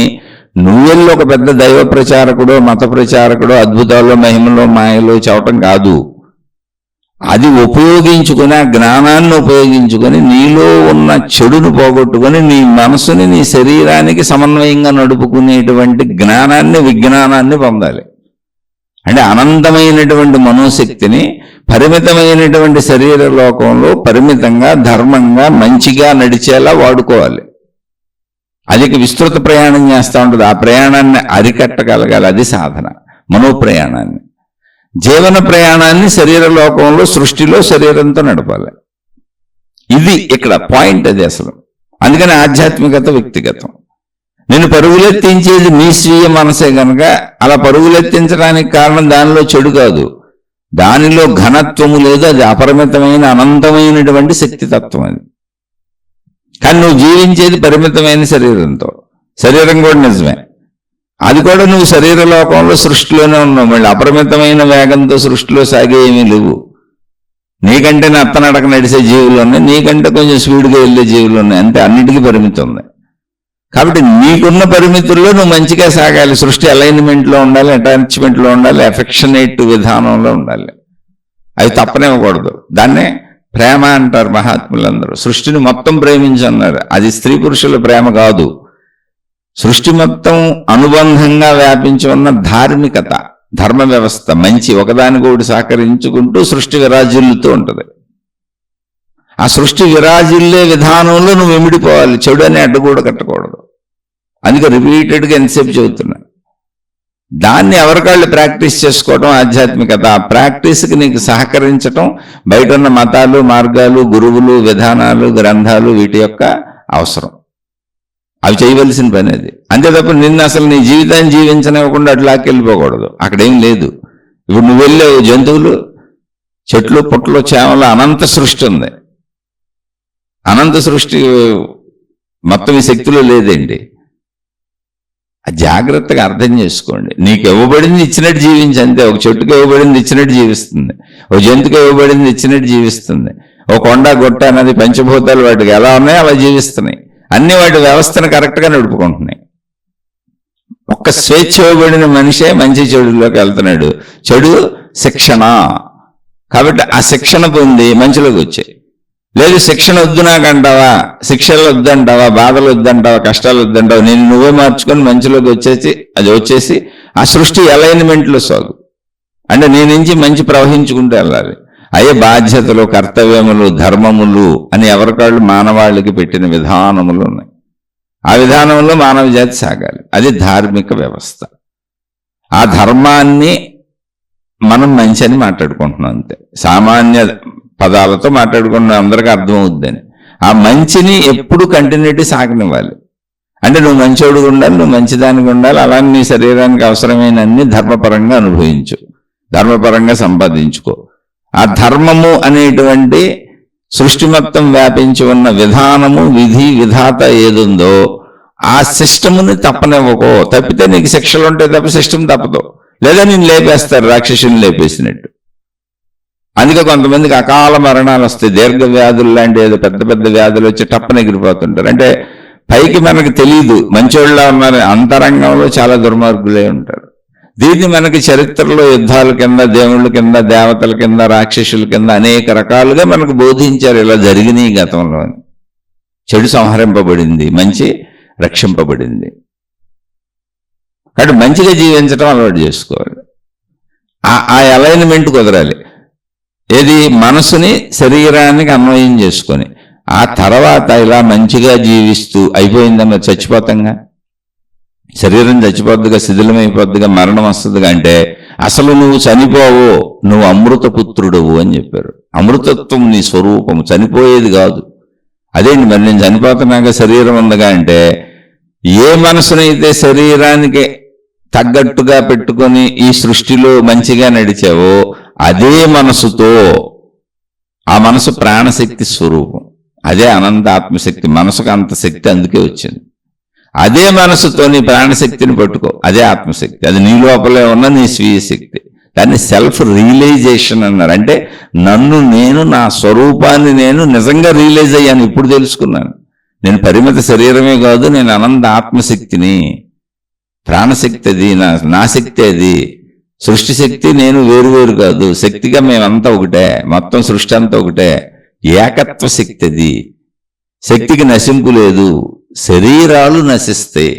నువ్వెళ్ళి ఒక పెద్ద దైవ ప్రచారకుడో, మత ప్రచారకుడో, అద్భుతాల్లో, మహిమలో, మాయలో చెప్పటం కాదు. అది ఉపయోగించుకుని, ఆ జ్ఞానాన్ని ఉపయోగించుకొని నీలో ఉన్న చెడును పోగొట్టుకొని నీ మనసుని నీ శరీరానికి సమన్వయంగా నడుపుకునేటువంటి జ్ఞానాన్ని, విజ్ఞానాన్ని పొందాలి. అంటే అనంతమైనటువంటి మనోశక్తిని పరిమితమైనటువంటి శరీర లోకంలో పరిమితంగా, ధర్మంగా, మంచిగా నడిచేలా వాడుకోవాలి. అది విస్తృత ప్రయాణం చేస్తూ ఉంటుంది. ఆ ప్రయాణాన్ని అరికట్టగలగాలి. అది సాధన. మనోప్రయాణాన్ని, జీవన ప్రయాణాన్ని శరీర లోకంలో, సృష్టిలో శరీరంతో నడపాలి. ఇది ఇక్కడ పాయింట్. అది అసలు. అందుకని ఆధ్యాత్మికత వ్యక్తిగతం. నేను పరుగులెత్తించేది నీ స్వీయ మనసే కనుక అలా పరుగులెత్తించడానికి కారణం దానిలో చెడు కాదు, దానిలో ఘనత్వము లేదు. అది అపరిమితమైన అనంతమైనటువంటి శక్తితత్వం. అది. కానీ నువ్వు జీవించేది పరిమితమైన శరీరంతో. శరీరం కూడా నిజమే, అది కూడా నువ్వు శరీర లోకంలో, సృష్టిలోనే ఉన్నావు. మళ్ళీ అపరిమితమైన వేగంతో సృష్టిలో సాగే ఏమీ లేవు. నీకంటే నత్తనడక నడిచే జీవులు ఉన్నాయి, నీకంటే కొంచెం స్పీడ్గా వెళ్ళే జీవులు ఉన్నాయి. అంతే, అన్నిటికీ పరిమితి ఉంది. కాబట్టి నీకున్న పరిమితుల్లో నువ్వు మంచిగా సాగాలి. సృష్టి అలైన్మెంట్లో ఉండాలి, అటాచ్మెంట్లో ఉండాలి, ఎఫెక్షనేట్ విధానంలో ఉండాలి. అవి తప్పనివ్వకూడదు. దాన్నే ప్రేమ అంటారు మహాత్ములందరూ. సృష్టిని మొత్తం ప్రేమించన్నారు. అది స్త్రీ పురుషుల ప్రేమ కాదు. సృష్టి మొత్తం అనుబంధంగా వ్యాపించి ఉన్న ధార్మికత, ధర్మ వ్యవస్థ, మంచి ఒకదానికొకటి సహకరించుకుంటూ సృష్టి విరాజిల్లుతూ ఉంటుంది. ఆ సృష్టి విరాజిల్లే విధానంలో నువ్వు వెమిడిపోవాలి. చెడు అనే అడ్డు కూడా కట్టకూడదు. అందుకే రిపీటెడ్గా ఎంతసేపు చెబుతున్నా. దాన్ని ఎవరికాళ్ళు ప్రాక్టీస్ చేసుకోవడం ఆధ్యాత్మికత. ఆ ప్రాక్టీస్కి నీకు సహకరించటం బయట ఉన్న మతాలు, మార్గాలు, గురువులు, విధానాలు, గ్రంథాలు, వీటి యొక్క అవసరం. అవి చేయవలసిన పని అది. అంతే తప్ప నిన్ను అసలు నీ జీవితాన్ని జీవించనివ్వకుండా అట్లాకి వెళ్ళిపోకూడదు. అక్కడేం లేదు. ఇప్పుడు నువ్వు వెళ్ళావు, జంతువులు, చెట్లు, పుట్టలు, చేమలు, అనంత సృష్టి ఉంది. అనంత సృష్టి మొత్తం ఈ శక్తిలో లేదండి. జాగ్రత్తగా అర్థం చేసుకోండి. నీకు ఇవ్వబడింది ఇచ్చినట్టు జీవించి అంతే. ఒక చెట్టుకు ఇవ్వబడింది ఇచ్చినట్టు జీవిస్తుంది, ఒక జంతువుకి ఇవ్వబడింది ఇచ్చినట్టు జీవిస్తుంది. ఒక కొండ, గుట్ట, నది, పంచభూతాలు వాటికి ఎలా ఉన్నాయో అలా జీవిస్తున్నాయి. అన్ని వాటి వ్యవస్థను కరెక్ట్గా నడుపుకుంటున్నాయి. ఒక్క స్వేచ్ఛ ఇవ్వబడిన మనిషే మంచి చెడులోకి వెళ్తున్నాడు. చెడు శిక్షణ. కాబట్టి ఆ శిక్షణ పొంది మంచిలోకి వచ్చాయి. లేదు శిక్షణ వద్దు నాకంటావా, శిక్షలు వద్దంటావా, బాధలు వద్దంటావా, కష్టాలు వద్దంటావా, నేను నువ్వే మార్చుకొని మంచిలోకి వచ్చేసి ఆ సృష్టి అలైన్మెంట్లో సాగు. అంటే నీ నుంచి మంచి ప్రవహించుకుంటూ వెళ్ళాలి. అయ్యే బాధ్యతలు, కర్తవ్యములు, ధర్మములు అని ఎవరికాళ్ళు మానవాళికి పెట్టిన విధానములు ఉన్నాయి. ఆ విధానంలో మానవ జాతి సాగాలి. అది ధార్మిక వ్యవస్థ. ఆ ధర్మాన్ని మనం మంచి అని మాట్లాడుకుంటున్నాం అంతే. సామాన్య పదాలతో మాట్లాడుకున్న అందరికీ అర్థమవుద్దని. ఆ మంచిని ఎప్పుడు కంటిన్యూటీ సాగనివ్వాలి. అంటే నువ్వు మంచోడుగా ఉండాలి, నువ్వు మంచిదానికి ఉండాలి. అలానే నీ శరీరానికి అవసరమైన అన్ని ధర్మపరంగా అనుభవించు, ధర్మపరంగా సంపాదించుకో. ఆ ధర్మము అనేటువంటి సృష్టి మొత్తం వ్యాపించి ఉన్న విధానము, విధి, విధాత ఏదుందో ఆ సిస్టముని తప్పనివ్వకో. తప్పితే నీకు శిక్షలు ఉంటాయి తప్ప సిస్టమ్ తప్పదు. లేదా నేను లేపేస్తారు, రాక్షసుని లేపేసినట్టు. అందుకే కొంతమందికి అకాల మరణాలు వస్తాయి. దీర్ఘ వ్యాధులు లాంటి ఏదో పెద్ద పెద్ద వ్యాధులు వచ్చి టప్పని ఎగిరిపోతుంటారు. అంటే పైకి మనకు తెలియదు మంచోళ్ళ ఉన్నారు, అంతరంగంలో చాలా దుర్మార్గులే ఉంటారు. దీన్ని మనకి చరిత్రలో యుద్ధాల కింద, దేవుళ్ళ కింద, దేవతల కింద, రాక్షసుల కింద అనేక రకాలుగా మనకు బోధించారు. ఇలా జరిగినాయి గతంలో. చెడు సంహరింపబడింది, మంచి రక్షింపబడింది. కాబట్టి మంచిగా జీవించడం అలవాటు చేసుకోవాలి. ఆ అలైన్మెంట్ కుదరాలి. ఏది మనసుని శరీరానికి అన్వయం చేసుకొని ఆ తర్వాత ఇలా మంచిగా జీవిస్తూ అయిపోయిందన్న చచ్చిపోతాంగా. శరీరం చచ్చిపోద్దుగా, శిథిలమైపోద్దుగా, మరణం వస్తుందిగా. అంటే అసలు నువ్వు చనిపోవు, నువ్వు అమృతపుత్రుడువు అని చెప్పారు. అమృతత్వం నీ స్వరూపము, చనిపోయేది కాదు. అదేంటి మరి నేను చనిపోతున్నాక శరీరం ఉందిగా అంటే, ఏ మనసునైతే శరీరానికి తగ్గట్టుగా పెట్టుకొని ఈ సృష్టిలో మంచిగా నడిచావో అదే మనసుతో, ఆ మనసు ప్రాణశక్తి స్వరూపం, అదే అనంత ఆత్మశక్తి. మనసుకు అంత శక్తి అందుకే వచ్చింది. అదే మనసుతో నీ ప్రాణశక్తిని పట్టుకో, అదే ఆత్మశక్తి. అది నీ లోపలే ఉన్న నీ స్వీయ శక్తి. దాన్ని సెల్ఫ్ రియలైజేషన్ అన్నారు. అంటే నన్ను నేను, నా స్వరూపాన్ని నేను నిజంగా రియలైజ్ అయ్యాను, ఇప్పుడు తెలుసుకున్నాను. నేను పరిమిత శరీరమే కాదు, నేను అనంత ఆత్మశక్తిని. ప్రాణశక్తి అది, నా శక్తి అది. సృష్టి శక్తి నేను వేరువేరు కాదు, శక్తిగా మేమంతా ఒకటే, మొత్తం సృష్టి అంతా ఒకటే. ఏకత్వ శక్తి అది. శక్తికి నశింపు లేదు. శరీరాలు నశిస్తాయి.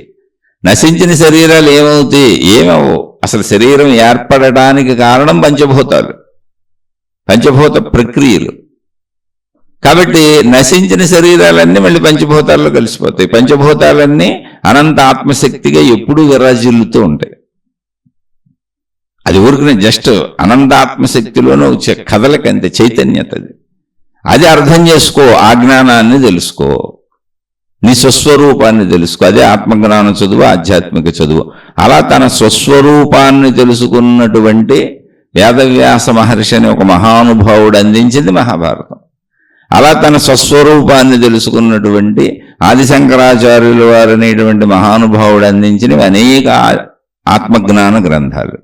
నశించిన శరీరాలు ఏమవుతాయి? ఏమవు. అసలు శరీరం ఏర్పడడానికి కారణం పంచభూతాలు, పంచభూత ప్రక్రియలు. కాబట్టి నశించిన శరీరాలన్నీ మళ్ళీ పంచభూతాల్లో కలిసిపోతాయి. పంచభూతాలన్నీ అనంత ఆత్మశక్తిగా ఎప్పుడూ విరాజిల్లుతూ ఉంటాయి. అది ఊరికి జస్ట్ అనంత ఆత్మశక్తిలోనే వచ్చే కథలకంతే చైతన్యత. అది అర్థం చేసుకో, ఆ జ్ఞానాన్ని తెలుసుకో, నీ స్వస్వరూపాన్ని తెలుసుకో. అదే ఆత్మజ్ఞానం చదువు, ఆధ్యాత్మిక చదువు. అలా తన స్వస్వరూపాన్ని తెలుసుకున్నటువంటి వేదవ్యాస మహర్షి అనే ఒక మహానుభావుడు అందించింది మహాభారతం. అలా తన స్వస్వరూపాన్ని తెలుసుకున్నటువంటి ఆదిశంకరాచార్యుల వారు అనేటువంటి మహానుభావుడు అందించినవి అనేక ఆత్మజ్ఞాన గ్రంథాలు.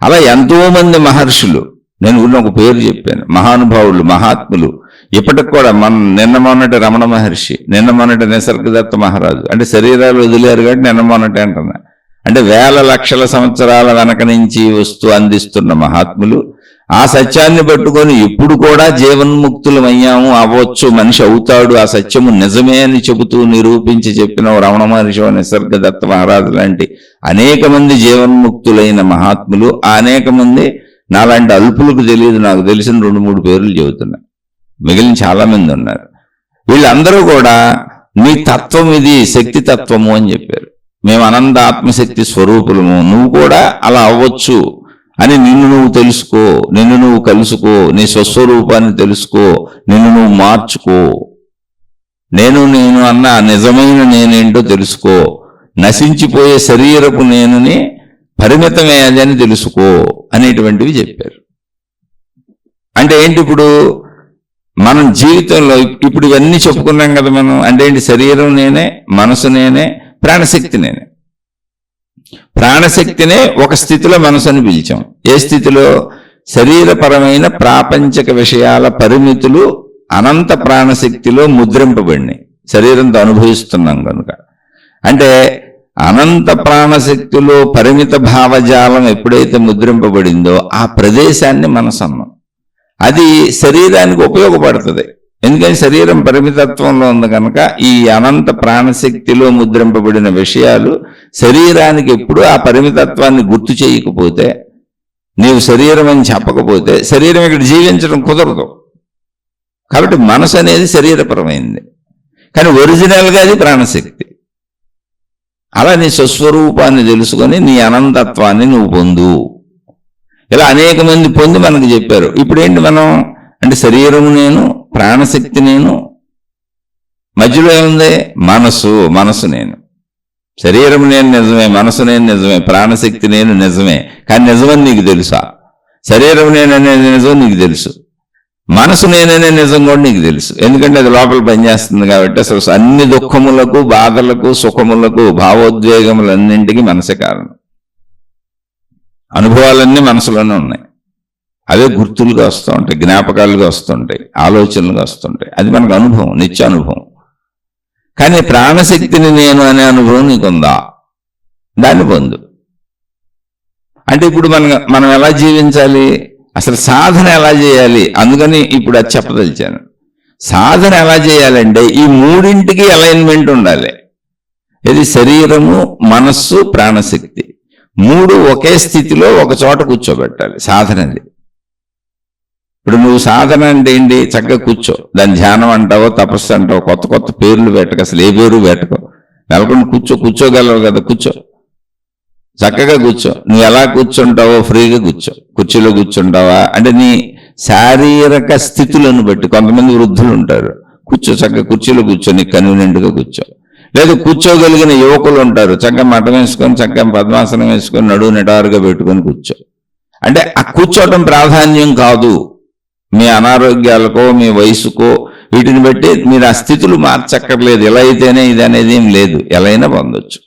అలా ఎంతోమంది మహర్షులు, నేను ఒక పేరు చెప్పాను, మహానుభావులు, మహాత్ములు ఇప్పటికి కూడా నిన్న మొన్నటి రమణ మహర్షి, నిన్న మొన్నటి నిసర్గదత్త మహారాజు. అంటే శరీరాలు వదిలేరు కాబట్టి నిన్న మొన్నటి అంటున్నా. అంటే వేల లక్షల సంవత్సరాల వెనక నుంచి వస్తూ అందిస్తున్న మహాత్ములు ఆ సత్యాన్ని పట్టుకొని ఇప్పుడు కూడా జీవన్ముక్తులమయ్యాము, అవ్వచ్చు, మనిషి అవుతాడు, ఆ సత్యము నిజమే అని చెబుతూ నిరూపించి చెప్పిన రమణ మహర్షి, నిసర్గదత్త మహారాజు లాంటి అనేక మంది జీవన్ముక్తులైన మహాత్ములు, అనేక మంది నాలాంటి అల్పులకు తెలియదు, నాకు తెలిసిన 2-3 పేర్లు చెబుతున్నా. మిగిలిన చాలా మంది ఉన్నారు. వీళ్ళందరూ కూడా నీ తత్వం ఇది, శక్తి తత్వము అని చెప్పారు. మేము అనంత ఆత్మశక్తి స్వరూపులము, నువ్వు కూడా అలా అవ్వచ్చు అని నిన్ను నువ్వు తెలుసుకో, నిన్ను నువ్వు కలుసుకో, నీ స్వస్వరూపాన్ని తెలుసుకో, నిన్ను నువ్వు మార్చుకో. నేను అన్న నిజమైన నేనేంటో తెలుసుకో. నశించిపోయే శరీరపు నేనుని పరిమితమే అని తెలుసుకో అనేటువంటివి చెప్పారు. అంటే ఏంటి? ఇప్పుడు మనం జీవితంలో ఇప్పుడు ఇవన్నీ చెప్పుకున్నాం కదా మనం. అంటే ఏంటి? శరీరం నేనే, మనసు నేనే, ప్రాణశక్తి నేనే. ప్రాణశక్తినే ఒక స్థితిలో మనసు అని పిలిచాం. ఏ స్థితిలో? శరీరపరమైన ప్రాపంచిక విషయాల పరిమితులు అనంత ప్రాణశక్తిలో ముద్రింపబడినాయి, శరీరంతో అనుభవిస్తున్నాం కనుక. అంటే అనంత ప్రాణశక్తిలో పరిమిత భావజాలం ఎప్పుడైతే ముద్రింపబడిందో ఆ ప్రదేశాన్ని మనసు అన్నాం. అది శరీరానికి ఉపయోగపడుతుంది. ఎందుకని? శరీరం పరిమితత్వంలో ఉంది కనుక ఈ అనంత ప్రాణశక్తిలో ముద్రింపబడిన విషయాలు శరీరానికి ఎప్పుడు ఆ పరిమితత్వాన్ని గుర్తు చేయకపోతే, నీవు శరీరం అని చెప్పకపోతే శరీరం ఇక్కడ జీవించడం కుదరదు. కాబట్టి మనసు అనేది శరీరపరమైంది, కానీ ఒరిజినల్గా అది ప్రాణశక్తి. అలా నీ స్వస్వరూపాన్ని తెలుసుకొని నీ అనంతత్వాన్ని నువ్వు పొందు. ఇలా అనేక మంది పొంది మనకు చెప్పారు. ఇప్పుడు ఏంటి మనం అంటే శరీరము నేను, ప్రాణశక్తి నేను, మధ్యలో ఏముంది? మనసు నేను. శరీరం నేను నిజమే, మనసు నేను నిజమే, ప్రాణశక్తి నేను నిజమే, కానీ నిజమని నీకు తెలుసా? శరీరం నేననే నిజం నీకు తెలుసు, మనసు నేననే నిజం కూడా నీకు తెలుసు. ఎందుకంటే అది లోపల పనిచేస్తుంది కాబట్టి. అసలు అన్ని దుఃఖములకు, బాధలకు, సుఖములకు, భావోద్వేగములన్నింటికి మనసే కారణం. అనుభవాలన్నీ మనసులోనే ఉన్నాయి. అవే గుర్తులుగా వస్తూ ఉంటాయి, జ్ఞాపకాలుగా వస్తుంటాయి, ఆలోచనలుగా వస్తుంటాయి. అది మనకు అనుభవం, నిత్య అనుభవం. కానీ ప్రాణశక్తిని నేను అనే అనుభవం నీకుందా? దాన్ని పొందు. అంటే ఇప్పుడు మనం ఎలా జీవించాలి, అసలు సాధన ఎలా చేయాలి? అందుకని ఇప్పుడు అది చెప్పదలిచాను. సాధన ఎలా చేయాలంటే ఈ మూడింటికి అలైన్మెంట్ ఉండాలి. ఇది శరీరము, మనస్సు, ప్రాణశక్తి మూడు ఒకే స్థితిలో ఒక చోట కూర్చోబెట్టాలి సాధనది. ఇప్పుడు నువ్వు సాధన అంటే ఏంటి? చక్కగా కూర్చో. దాని ధ్యానం అంటావో, తపస్సు అంటావో, కొత్త కొత్త పేర్లు పెట్టకు, అసలు ఏ పేరు పెట్టకో. నెలకొని కూర్చోగలవు కదా, కూర్చో, చక్కగా కూర్చో. నువ్వు ఎలా కూర్చుంటావో ఫ్రీగా కూర్చో. కుర్చీలో కూర్చుంటావా అంటే నీ శారీరక స్థితులను బట్టి. కొంతమంది వృద్ధులు ఉంటారు, కూర్చో, చక్కగా కుర్చీలో కూర్చో, నీకు కన్వీనియంట్గా కూర్చో. లేదు కూర్చోగలిగిన యువకులు ఉంటారు, చక్కగా మఠం వేసుకొని చక్కగా పద్మాసనం వేసుకొని నడువు నిటారుగా పెట్టుకొని కూర్చో. అంటే ఆ కూర్చోవటం ప్రాధాన్యం కాదు. మీ అనారోగ్యాలకో మీ వయసుకో వీటిని బట్టి మీరు ఆ స్థితులు మార్చక్కర్లేదు. ఎలా అయితేనే ఇది అనేది ఏం లేదు, ఎలా అయినా పొందొచ్చు.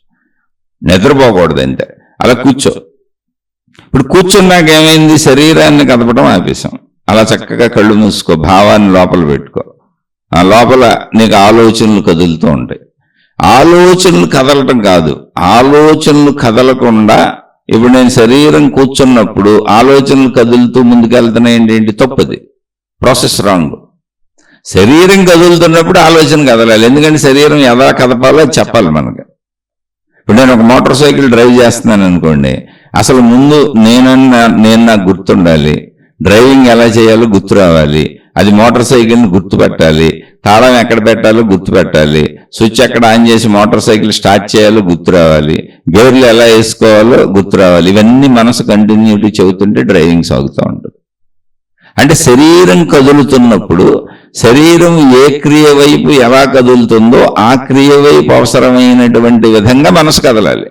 నిద్రపోకూడదు అంతే, అలా కూర్చో. ఇప్పుడు కూర్చున్నాక ఏమైంది, శరీరాన్ని కదపడం ఆపేశాం. అలా చక్కగా కళ్ళు మూసుకో, భావాన్ని లోపల పెట్టుకో. ఆ లోపల నీకు ఆలోచనలు కదులుతూ ఉంటాయి. ఆలోచనలు కదలటం కాదు, ఆలోచనలు కదలకుండా ఇప్పుడు నేను శరీరం కూర్చున్నప్పుడు ఆలోచనలు కదులుతూ ముందుకెళ్తున్నాయి ఏంటి, తప్పది, ప్రాసెస్ రాంగ్. శరీరం కదులుతున్నప్పుడు ఆలోచన కదలాలి, ఎందుకంటే శరీరం ఎలా కదపాలో చెప్పాలి మనకు. ఇప్పుడు నేను ఒక మోటార్ సైకిల్ డ్రైవ్ చేస్తున్నాను అనుకోండి, అసలు ముందు నేను నాకు గుర్తుండాలి, డ్రైవింగ్ ఎలా చేయాలో గుర్తు రావాలి, అది మోటార్ సైకిల్ని గుర్తుపెట్టాలి, తాళం ఎక్కడ పెట్టాలో గుర్తుపెట్టాలి, స్విచ్ ఎక్కడ ఆన్ చేసి మోటార్ సైకిల్ స్టార్ట్ చేయాలో గుర్తు రావాలి, గేర్లు ఎలా వేసుకోవాలో గుర్తు రావాలి. ఇవన్నీ మనసు కంటిన్యూటీ చెబుతుంటే డ్రైవింగ్ సాగుతూ ఉంటుంది. అంటే శరీరం కదులుతున్నప్పుడు శరీరం ఏ క్రియ వైపు ఎలా కదులుతుందో ఆ క్రియ వైపు అవసరమైనటువంటి విధంగా మనసు కదలాలి.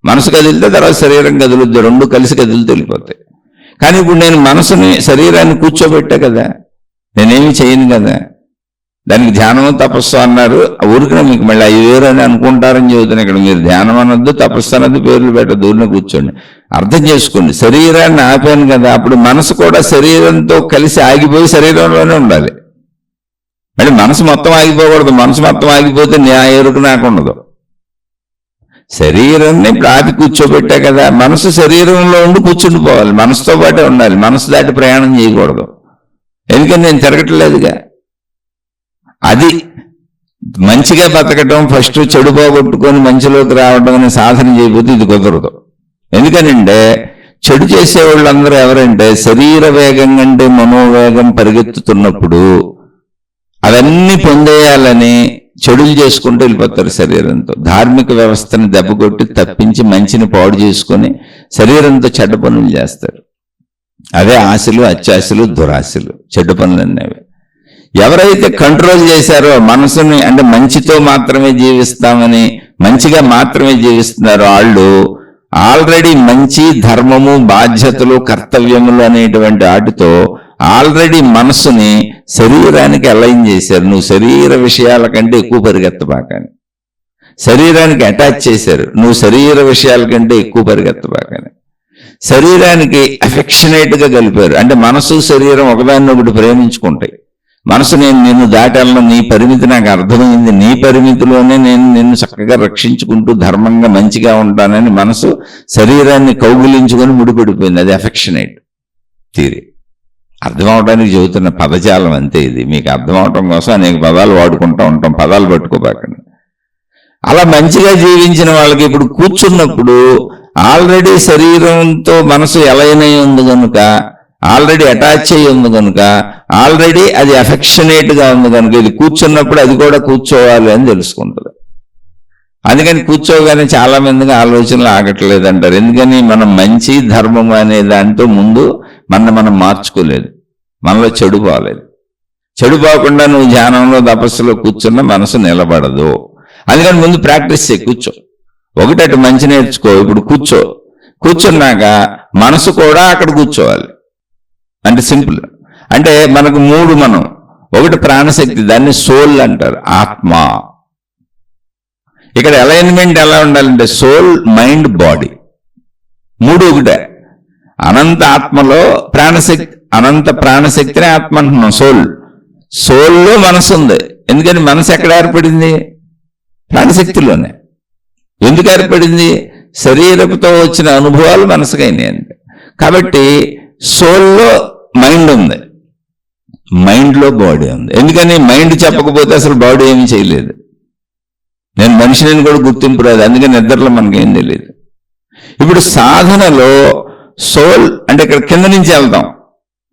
మనసు కదిలితే తర్వాత శరీరం కదులుద్ది, రెండు కలిసి కదిలితే వెళ్ళిపోతాయి. కానీ ఇప్పుడు నేను మనసుని శరీరాన్ని కూర్చోబెట్టా కదా, నేనేమి చేయను కదా. దానికి ధ్యానం తపస్సు అన్నారు, ఊరికనే మీకు మళ్ళీ 5,000 అని అనుకుంటారని చెబుతున్నాను. ఇక్కడ మీరు ధ్యానం అనొద్దు, తపస్సు అనొద్దు, పేర్లు పెట్ట దూరంగా కూర్చోండి. అర్థం చేసుకోండి, శరీరాన్ని ఆపాను కదా, అప్పుడు మనసు కూడా శరీరంతో కలిసి ఆగిపోయి శరీరంలోనే ఉండాలి. మళ్ళీ మనసు మొత్తం ఆగిపోకూడదు, మనసు మొత్తం ఆగిపోతే ఎరుకు నాకు ఉండదు. శరీరాన్ని ఇప్పుడు ఆపి కూర్చోబెట్టా కదా, మనసు శరీరంలో ఉండి కూర్చుండిపోవాలి, మనసుతో పాటే ఉండాలి, మనసు దాటి ప్రయాణం చేయకూడదు. ఎందుకని నేను తిరగట్లేదుగా. అది మంచిగా బతకటం, ఫస్ట్ చెడు పోగొట్టుకొని మంచిలోకి రావడం అనే సాధన చేయబోతే ఇది కుదరదు. ఎందుకనంటే చెడు చేసే వాళ్ళందరూ ఎవరంటే శరీర వేగం కంటే మనోవేగం పరిగెత్తుతున్నప్పుడు అవన్నీ పొందేయాలని చెడులు చేసుకుంటూ వెళ్ళిపోతారు శరీరంతో. ధార్మిక వ్యవస్థని దెబ్బకొట్టి తప్పించి మంచిని పాడు చేసుకొని శరీరంతో చెడ్డ పనులు చేస్తారు. అవే ఆశలు, అత్యాశలు, దురాశలు, చెడ్డ పనులు అనేవి. ఎవరైతే కంట్రోల్ చేశారో మనసుని, అంటే మంచితో మాత్రమే జీవిస్తామని మంచిగా మాత్రమే జీవిస్తున్నారో వాళ్ళు ఆల్రెడీ మంచి, ధర్మము, బాధ్యతలు, కర్తవ్యములు అనేటువంటి వాటితో ఆల్రెడీ మనసుని శరీరానికి అలైన్ చేశారు. నువ్వు శరీర విషయాల కంటే ఎక్కువ పరిగెత్తబాకని శరీరానికి అటాచ్ చేశారు. నువ్వు శరీర విషయాల కంటే ఎక్కువ పరిగెత్తబాకని శరీరానికి అఫెక్షనేట్గా కలిపారు. అంటే మనసు శరీరం ఒకదాన్ని ఒకటి ప్రేమించుకుంటాయి. మనసు నేను నిన్ను దాటాలను, నీ పరిమితి నాకు అర్థమైంది, నీ పరిమితిలోనే నేను నిన్ను చక్కగా రక్షించుకుంటూ ధర్మంగా మంచిగా ఉంటానని మనసు శరీరాన్ని కౌగిలించుకొని ముడిపడిపోయింది. అది అఫెక్షనేట్ థియరీ. అర్థం అవడానికి చెబుతున్న పదజాలం అంతే. ఇది మీకు అర్థం అవటం కోసం అనేక పదాలు వాడుకుంటూ ఉంటాం, పదాలు పట్టుకోబాకండి. అలా మంచిగా జీవించిన వాళ్ళకి ఇప్పుడు కూర్చున్నప్పుడు ఆల్రెడీ శరీరంతో మనసు ఎలైనై ఉంది కనుక, ఆల్రెడీ అటాచ్ అయ్యి ఉంది కనుక, ఆల్రెడీ అది అఫెక్షనేట్గా ఉంది కనుక ఇది కూర్చున్నప్పుడు అది కూడా కూర్చోవాలి అని తెలుసుకుంటుంది. అందుకని కూర్చోగానే చాలా మందికి ఆలోచనలు ఆగట్లేదు అంటారు. ఎందుకని మనం మంచి, ధర్మం అనే దాంతో ముందు మనం మార్చుకోలేదు, మనలో చెడు పోలేదు. చెడు పోకుండా నువ్వు ధ్యానంలో తపస్సులో కూర్చున్న మనసు నిలబడదు. అందుకని ముందు ప్రాక్టీస్ చేయి, కూర్చో. ఒకటి మంచి నేర్చుకో. ఇప్పుడు కూర్చున్నాక మనసు కూడా అక్కడ కూర్చోవాలి. అంటే సింపుల్. అంటే మనకు మూడు, ఒకటి ప్రాణశక్తి, దాన్ని సోల్ అంటారు, ఆత్మ. ఇక్కడ అలైన్మెంట్ ఎలా ఉండాలంటే సోల్, మైండ్, బాడీ మూడు ఒకటే. అనంత ఆత్మలో ప్రాణశక్తి, అనంత ప్రాణశక్తినే ఆత్మ అంటున్నాం. సోల్లో మనసు ఉంది. ఎందుకని మనసు ఎక్కడ ఏర్పడింది? ప్రాణశక్తిలోనే. ఎందుకు ఏర్పడింది? శరీరంతో వచ్చిన అనుభవాలు మనసుకైనాయి అంతే. కాబట్టి సోల్లో మైండ్ ఉంది, మైండ్లో బాడీ ఉంది. ఎందుకని మైండ్ చెప్పకపోతే అసలు బాడీ ఏమీ చేయలేదు. నేను మనిషిని కూడా గుర్తింపు రాదు, అందుకని నిద్రలో మనకేం తెలియదు. ఇప్పుడు సాధనలో సోల్ అంటే ఇక్కడ కింద నుంచి వెళ్తాం.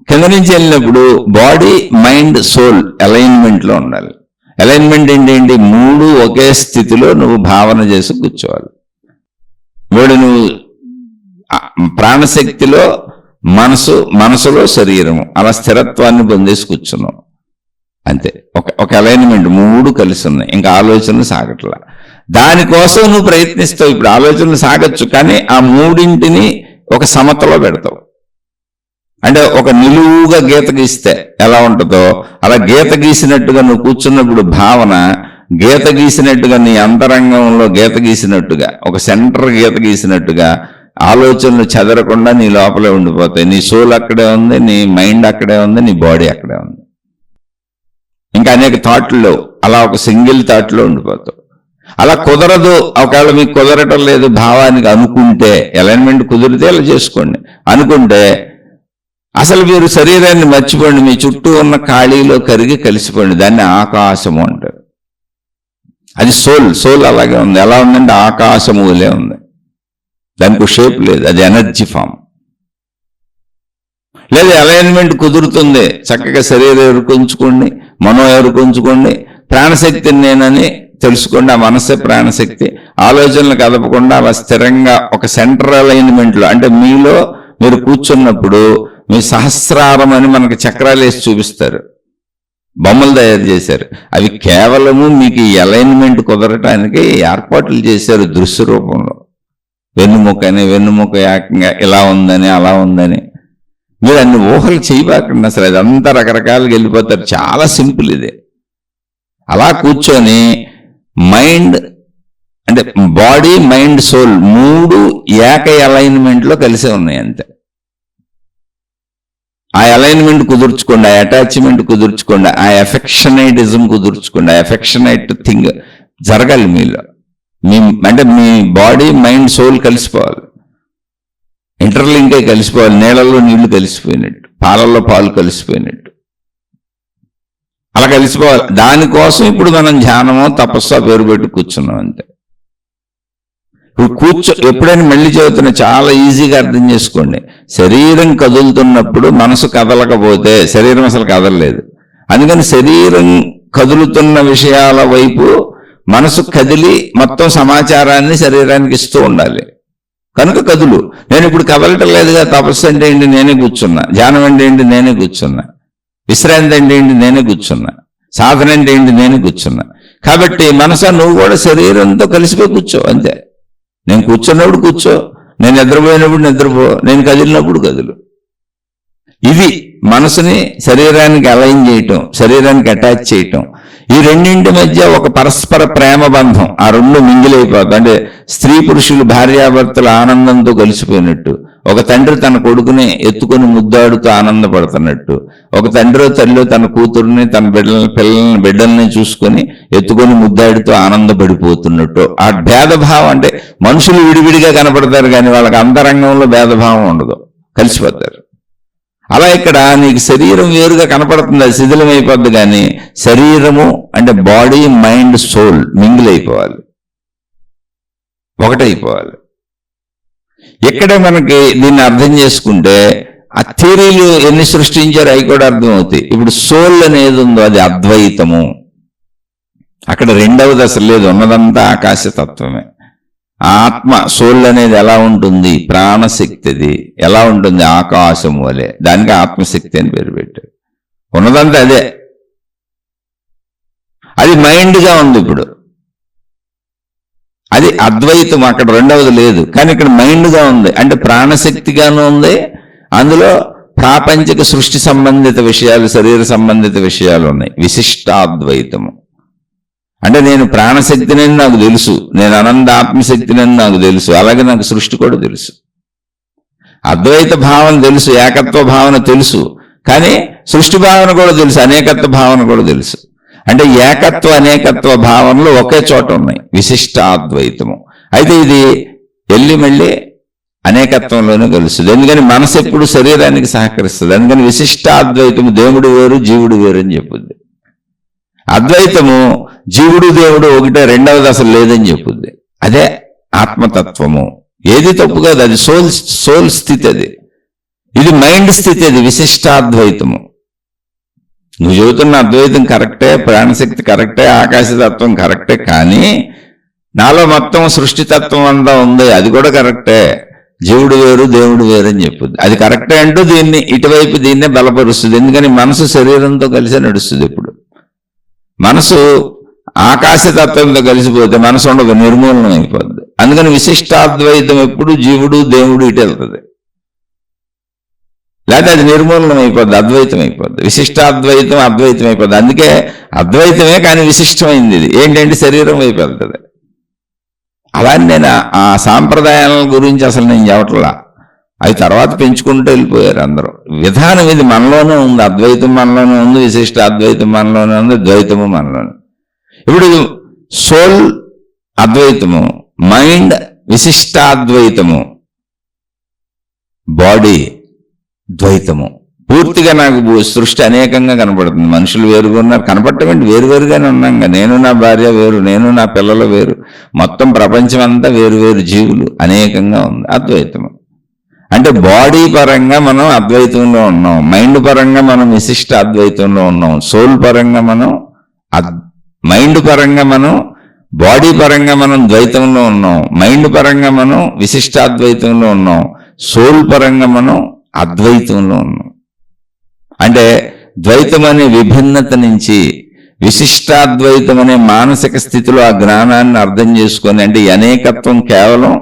కింద నుంచి వెళ్ళినప్పుడు బాడీ, మైండ్, సోల్ అలైన్మెంట్లో ఉండాలి. అలైన్మెంట్ ఏంటి? మూడు ఒకే స్థితిలో నువ్వు భావన చేసి కూర్చోవాలి. ఇప్పుడు నువ్వు ప్రాణశక్తిలో మనసులో శరీరము అలా స్థిరత్వాన్ని పొందేసి కూర్చున్నావు అంతే. ఒక అలైన్మెంట్, మూడు కలిసి ఉన్నాయి. ఇంకా ఆలోచనలు సాగట్లా. దానికోసం నువ్వు ప్రయత్నిస్తావు. ఇప్పుడు ఆలోచనలు సాగచ్చు, కానీ ఆ మూడింటిని ఒక సమతలో పెడతావు. అంటే ఒక నిలువుగా గీత గీస్తే ఎలా ఉంటుందో అలా గీత గీసినట్టుగా నువ్వు కూర్చున్నప్పుడు భావన గీత గీసినట్టుగా నీ అంతరంగంలో గీత గీసినట్టుగా ఒక సెంటర్ గీత గీసినట్టుగా ఆలోచనలు చెదరకుండా నీ లోపలే ఉండిపోతాయి. నీ సోల్ అక్కడే ఉంది, నీ మైండ్ అక్కడే ఉంది, నీ బాడీ అక్కడే ఉంది. ఇంకా అనేక థాట్లు అలా ఒక సింగిల్ థాట్లో ఉండిపోతావు. అలా కుదరదు, ఒకవేళ మీకు కుదరటం లేదు భావానికి అనుకుంటే, అలైన్మెంట్ కుదిరితే అలా చేసుకోండి. అనుకుంటే అసలు మీరు శరీరాన్ని మర్చిపోండి, మీ చుట్టూ ఉన్న ఖాళీలో కరిగి కలిసిపోండి. దాన్ని ఆకాశము అంటారు. అది సోల్ అలాగే ఉంది. ఎలా ఉందంటే ఆకాశములే ఉంది, దానికి షేప్ లేదు, అది ఎనర్జీ ఫామ్. లేదు అలైన్మెంట్ కుదురుతుంది, చక్కగా శరీరం ఎరుకుంచుకోండి, మనో ఎరుకుంచుకోండి, ప్రాణశక్తిని నేనని తెలుసుకోండి. ఆ మనస్సే ప్రాణశక్తి. ఆలోచనలు కదపకుండా అలా స్థిరంగా ఒక సెంటర్ అలైన్మెంట్లో, అంటే మీలో మీరు కూర్చున్నప్పుడు మీ సహస్రారం అని మనకు చక్రాలు వేసి చూపిస్తారు, బొమ్మలు తయారు చేశారు. అవి కేవలము మీకు ఈ అలైన్మెంట్ కుదరటానికి ఏర్పాట్లు చేశారు దృశ్య రూపంలో. వెన్నుముక ఏకంగా ఇలా ఉందని అలా ఉందని మీరు అన్ని ఊహలు చేయబాకండి. అసలు అదంతా రకరకాలుగా వెళ్ళిపోతారు. చాలా సింపుల్ ఇది. అలా కూర్చొని మైండ్ అంటే బాడీ, మైండ్, సోల్ మూడు ఏక అలైన్మెంట్లో కలిసే ఉన్నాయి అంతే. ఆ అలైన్మెంట్ కుదుర్చుకోండి, ఆ అటాచ్మెంట్ కుదుర్చుకోండి, ఆ ఎఫెక్షనైటిజం కుదుర్చుకోండి. ఆ ఎఫెక్షనైట్ థింగ్ జరగాలి మీలో. అంటే మీ బాడీ, మైండ్, సోల్ కలిసిపోవాలి, ఇంటర్లింక్ అయి కలిసిపోవాలి. నీళ్ళల్లో నీళ్లు కలిసిపోయినట్టు, పాలల్లో పాలు కలిసిపోయినట్టు అలా కలిసిపోవాలి. దానికోసం ఇప్పుడు మనం ధ్యానమో తపస్సు పేరు పెట్టి కూర్చున్నాం అంతే. ఇప్పుడు ఎప్పుడైనా మళ్ళీ చెబుతున్నా, చాలా ఈజీగా అర్థం చేసుకోండి. శరీరం కదులుతున్నప్పుడు మనసు కదలకపోతే శరీరం అసలు కదలలేదు. అందుకని శరీరం కదులుతున్న విషయాల వైపు మనసు కదిలి మొత్తం సమాచారాన్ని శరీరానికి ఇస్తూ ఉండాలి. కనుక కదులు. నేను ఇప్పుడు కదలటం లేదుగా, తపస్సు అంటే ఏంటి, నేనే కూర్చున్నా. ధ్యానం అంటే ఏంటి, నేనే కూర్చున్నా. విశ్రాంతి అంటే ఏంటి, నేనే కూర్చున్నా. సాధన అంటే ఏంటి, నేనే కూర్చున్నా. కాబట్టి మనసా నువ్వు కూడా శరీరంతో కలిసిపోయి కూర్చో అంతే. నేను కూర్చున్నప్పుడు కూర్చో, నేను నిద్రపోయినప్పుడు నిద్రపో, నేను కదిలినప్పుడు కదులు. ఇది మనసుని శరీరానికి అలైన్ చేయటం, శరీరానికి అటాచ్ చేయటం. ఈ రెండింటి మధ్య ఒక పరస్పర ప్రేమ బంధం, ఆ రెండు మింగిలైపోతాయి. అంటే స్త్రీ పురుషులు భార్యాభర్తలు ఆనందంతో కలిసిపోయినట్టు, ఒక తండ్రి తన కొడుకుని ఎత్తుకొని ముద్దాడుతూ ఆనందపడుతున్నట్టు, ఒక తండ్రి తల్లి తన కూతురుని తన బిడ్డల్ని చూసుకొని ఎత్తుకొని ముద్దాడుతూ ఆనందపడిపోతున్నట్టు. ఆ భేదభావం, అంటే మనుషులు విడివిడిగా కనపడతారు కానీ వాళ్ళకి అంతరంగంలో భేదభావం ఉండదు, కలిసిపోతారు. అలా ఇక్కడ నీకు శరీరం వేరుగా కనపడుతుంది, అది శిథిలమైపోద్ది. కానీ శరీరము అంటే బాడీ, మైండ్, సోల్ మింగిల్ అయిపోవాలి, ఒకటైపోవాలి. ఇక్కడే మనకి దీన్ని అర్థం చేసుకుంటే ఆ థియరీలు ఎన్ని సృష్టించారో అవి కూడా అర్థమవుతాయి. ఇప్పుడు సోల్ అనేది ఉందో అది అద్వైతము. అక్కడ రెండవది అసలు లేదు, ఉన్నదంతా ఆకాశతత్వమే. ఆత్మ, సోల్ అనేది ఎలా ఉంటుంది, ప్రాణశక్తిది. ఎలా ఉంటుంది, ఆకాశం వలె. దానికి ఆత్మశక్తి అని పేరు పెట్టారు. ఉన్నదంతా అదే. అది మైండ్గా ఉంది. ఇప్పుడు అది అద్వైతం, అక్కడ రెండవది లేదు. కానీ ఇక్కడ మైండ్గా ఉంది, అంటే ప్రాణశక్తిగాను ఉంది. అందులో ప్రాపంచిక సృష్టి సంబంధిత విషయాలు, శరీర సంబంధిత విషయాలు ఉన్నాయి. విశిష్టాద్వైతము అంటే నేను ప్రాణశక్తినని నాకు తెలుసు, నేను అనంత ఆత్మశక్తినని నాకు తెలుసు, అలాగే నాకు సృష్టి కూడా తెలుసు. అద్వైత భావన తెలుసు, ఏకత్వ భావన తెలుసు, కానీ సృష్టి భావన కూడా తెలుసు, అనేకత్వ భావన కూడా తెలుసు. అంటే ఏకత్వ అనేకత్వ భావనలు ఒకే చోట ఉన్నాయి, విశిష్టాద్వైతము. అయితే ఇది వెళ్ళి మళ్ళీ అనేకత్వంలోనే కలుస్తుంది. ఎందుకని మనసు ఎప్పుడు శరీరానికి సహకరిస్తుంది. అందుకని విశిష్టాద్వైతము దేవుడు వేరు, జీవుడు వేరు అని చెప్పుద్ది. అద్వైతము జీవుడు దేవుడు ఒకటే, రెండవది అసలు లేదని చెప్పుద్ది. అదే ఆత్మతత్వము. ఏది తప్పు కాదు, అది సోల్ స్థితి. అది ఇది మైండ్ స్థితి, అది విశిష్టాద్వైతము. నువ్వు చెబుతున్న అద్వైతం కరెక్టే, ప్రాణశక్తి కరెక్టే, ఆకాశతత్వం కరెక్టే, కానీ నాలో మొత్తం సృష్టితత్వం అంతా ఉంది, అది కూడా కరెక్టే. జీవుడు వేరు, దేవుడు వేరు అని చెప్పుద్ది. అది కరెక్టే అంటూ దీన్ని ఇటువైపు దీన్నే బలపరుస్తుంది. ఎందుకని మనసు శరీరంతో కలిసే నడుస్తుంది. ఇప్పుడు మనసు ఆకాశతత్వంతో కలిసిపోతే మనసు ఉండదు, నిర్మూలనం అయిపోద్ది. అందుకని విశిష్టాద్వైతం ఎప్పుడు జీవుడు దేవుడు ఇటు వెళ్తుంది, లేకపోతే అది నిర్మూలనం అయిపోద్ది, అద్వైతం అయిపోద్ది. విశిష్టాద్వైతం అద్వైతం అయిపోద్ది. అందుకే అద్వైతమే కానీ విశిష్టమైంది ఇది ఏంటంటే శరీరం వైపు వెళ్తుంది. అలానే నేను ఆ సాంప్రదాయాల గురించి అసలు నేను చెప్పట్లా, అవి తర్వాత పెంచుకుంటూ వెళ్ళిపోయారు అందరూ. విధానం ఇది మనలోనే ఉంది, అద్వైతం మనలోనే ఉంది, విశిష్ట అద్వైతం మనలోనే ఉంది, ద్వైతము మనలోనే. ఇప్పుడు సోల్ అద్వైతము, మైండ్ విశిష్టాద్వైతము, బాడీ ద్వైతము. పూర్తిగా నాకు సృష్టి అనేకంగా కనపడుతుంది. మనుషులు వేరుగా ఉన్నారు, కనపడటం వేరువేరుగానే ఉన్నాం. నేను నా భార్య వేరు, నేను నా పిల్లలు వేరు, మొత్తం ప్రపంచం అంతా వేరు జీవులు అనేకంగా ఉంది. అద్వైతము అంటే బాడీ పరంగా మనం అద్వైతంలో ఉన్నాం, మైండ్ పరంగా మనం విశిష్ట అద్వైతంలో ఉన్నాం, సోల్ పరంగా మనం మైండ్ పరంగా మనం, బాడీ పరంగా మనం ద్వైతంలో ఉన్నాం, మైండ్ పరంగా మనం విశిష్టాద్వైతంలో ఉన్నాం, సోల్ పరంగా మనం అద్వైతంలో ఉన్నాం. అంటే ద్వైతం అనే విభిన్నత నుంచి విశిష్టాద్వైతం అనే మానసిక స్థితిలో ఆ జ్ఞానాన్ని అర్థం చేసుకొని, అంటే అనేకత్వం కేవలం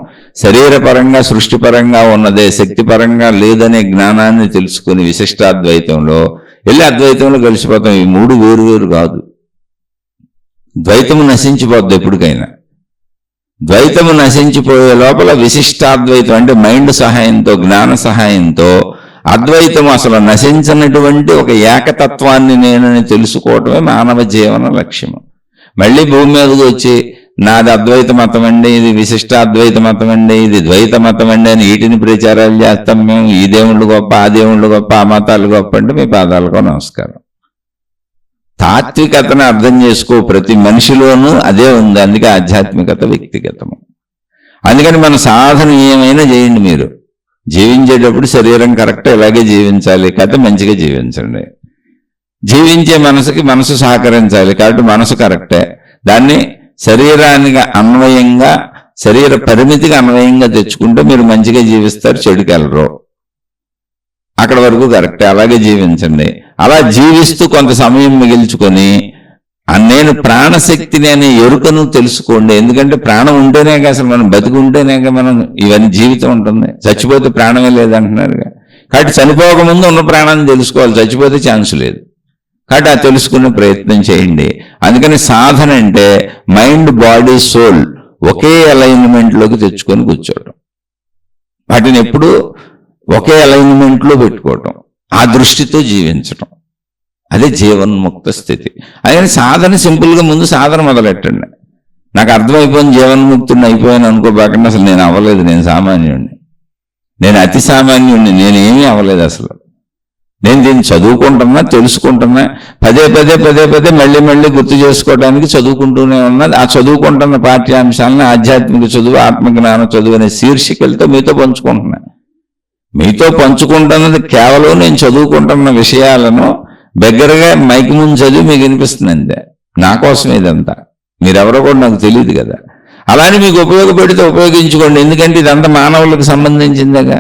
శరీరపరంగా సృష్టిపరంగా ఉన్నదే, శక్తిపరంగా లేదనే జ్ఞానాన్ని తెలుసుకుని విశిష్టాద్వైతంలో వెళ్ళి అద్వైతంలో కలిసిపోతాం. ఈ మూడు వేరు కాదు. ద్వైతము నశించిపోద్ది ఎప్పటికైనా. ద్వైతము నశించిపోయే లోపల విశిష్టాద్వైతం అంటే మైండ్ సహాయంతో, జ్ఞాన సహాయంతో అద్వైతం అసలు నశించినటువంటి ఒక ఏకతత్వాన్ని నేనని తెలుసుకోవటమే మానవ జీవన లక్ష్యము. మళ్ళీ భూమి మీదకి వచ్చి నాది అద్వైత మతం అండి, ఇది విశిష్టాద్వైత మతం అండి, ఇది ద్వైత మతం అండి అని వీటిని ప్రచారాలు చేస్తాం మేము. ఈ దేవుళ్ళు గొప్ప, ఆ దేవుళ్ళు గొప్ప, ఆ మతాలు గొప్ప అంటే మీ పాదాలకు నమస్కారం. తాత్వికతను అర్థం చేసుకో, ప్రతి మనిషిలోనూ అదే ఉంది. అందుకే ఆధ్యాత్మికత వ్యక్తిగతము. అందుకని మన సాధన ఏమైనా చేయండి, మీరు జీవించేటప్పుడు శరీరం కరెక్ట్, ఇలాగే జీవించాలి కాబట్టి మంచిగా జీవించండి. జీవించే మనసుకి మనసు సహకరించాలి కాబట్టి మనసు కరెక్టే, దాన్ని శరీరానికి అన్వయంగా, శరీర పరిమితికి అన్వయంగా తెచ్చుకుంటే మీరు మంచిగా జీవిస్తారు, చెడుకెళ్ళరు. అక్కడ వరకు కరెక్టే, అలాగే జీవించండి. అలా జీవిస్తూ కొంత సమయం మిగిల్చుకొని నేను ప్రాణశక్తిని అనే ఎరుకను తెలుసుకోండి. ఎందుకంటే ప్రాణం ఉంటేనే అసలు మనం బతికుంటేనే మనం ఇవన్నీ జీవితం ఉంటుంది. చచ్చిపోతే ప్రాణమే లేదంటున్నారుగా. కాబట్టి చనిపోకముందు ఉన్న ప్రాణాన్ని తెలుసుకోవాలి, చచ్చిపోతే ఛాన్స్ లేదు. కాబట్టి ఆ తెలుసుకునే ప్రయత్నం చేయండి. అందుకని సాధన అంటే మైండ్, బాడీ, సోల్ ఒకే అలైన్మెంట్లోకి తెచ్చుకొని కూర్చోవడం, వాటిని ఎప్పుడు ఒకే అలైన్మెంట్లో పెట్టుకోవటం, ఆ దృష్టితో జీవించటం, అదే జీవన్ముక్త స్థితి. అందుకని సాధన సింపుల్గా ముందు సాధన మొదలెట్టండి. నాకు అర్థమైపోయింది జీవన్ముక్తుడిని అయిపోయాను అనుకోబాకండి. అసలు నేను అవ్వలేదు, నేను సామాన్యుడిని, నేను అతి సామాన్యుడిని, నేనేమీ అవ్వలేదు. అసలు నేను దీన్ని చదువుకుంటున్నా, తెలుసుకుంటున్నా, పదే మళ్ళీ గుర్తు చేసుకోవడానికి చదువుకుంటూనే ఉన్నది. ఆ చదువుకుంటున్న పాఠ్యాంశాలను ఆధ్యాత్మిక చదువు, ఆత్మజ్ఞాన చదువు అనే శీర్షికలతో మీతో పంచుకుంటున్నా. మీతో పంచుకుంటున్నది కేవలం నేను చదువుకుంటున్న విషయాలను దగ్గరగా మైకి ముందు చదివి మీకు వినిపిస్తుంది అంతే. నా కోసం ఇదంతా, మీరెవరో కూడా నాకు తెలియదు కదా. అలానే మీకు ఉపయోగపడితే ఉపయోగించుకోండి, ఎందుకంటే ఇదంతా మానవులకు సంబంధించిందిగా.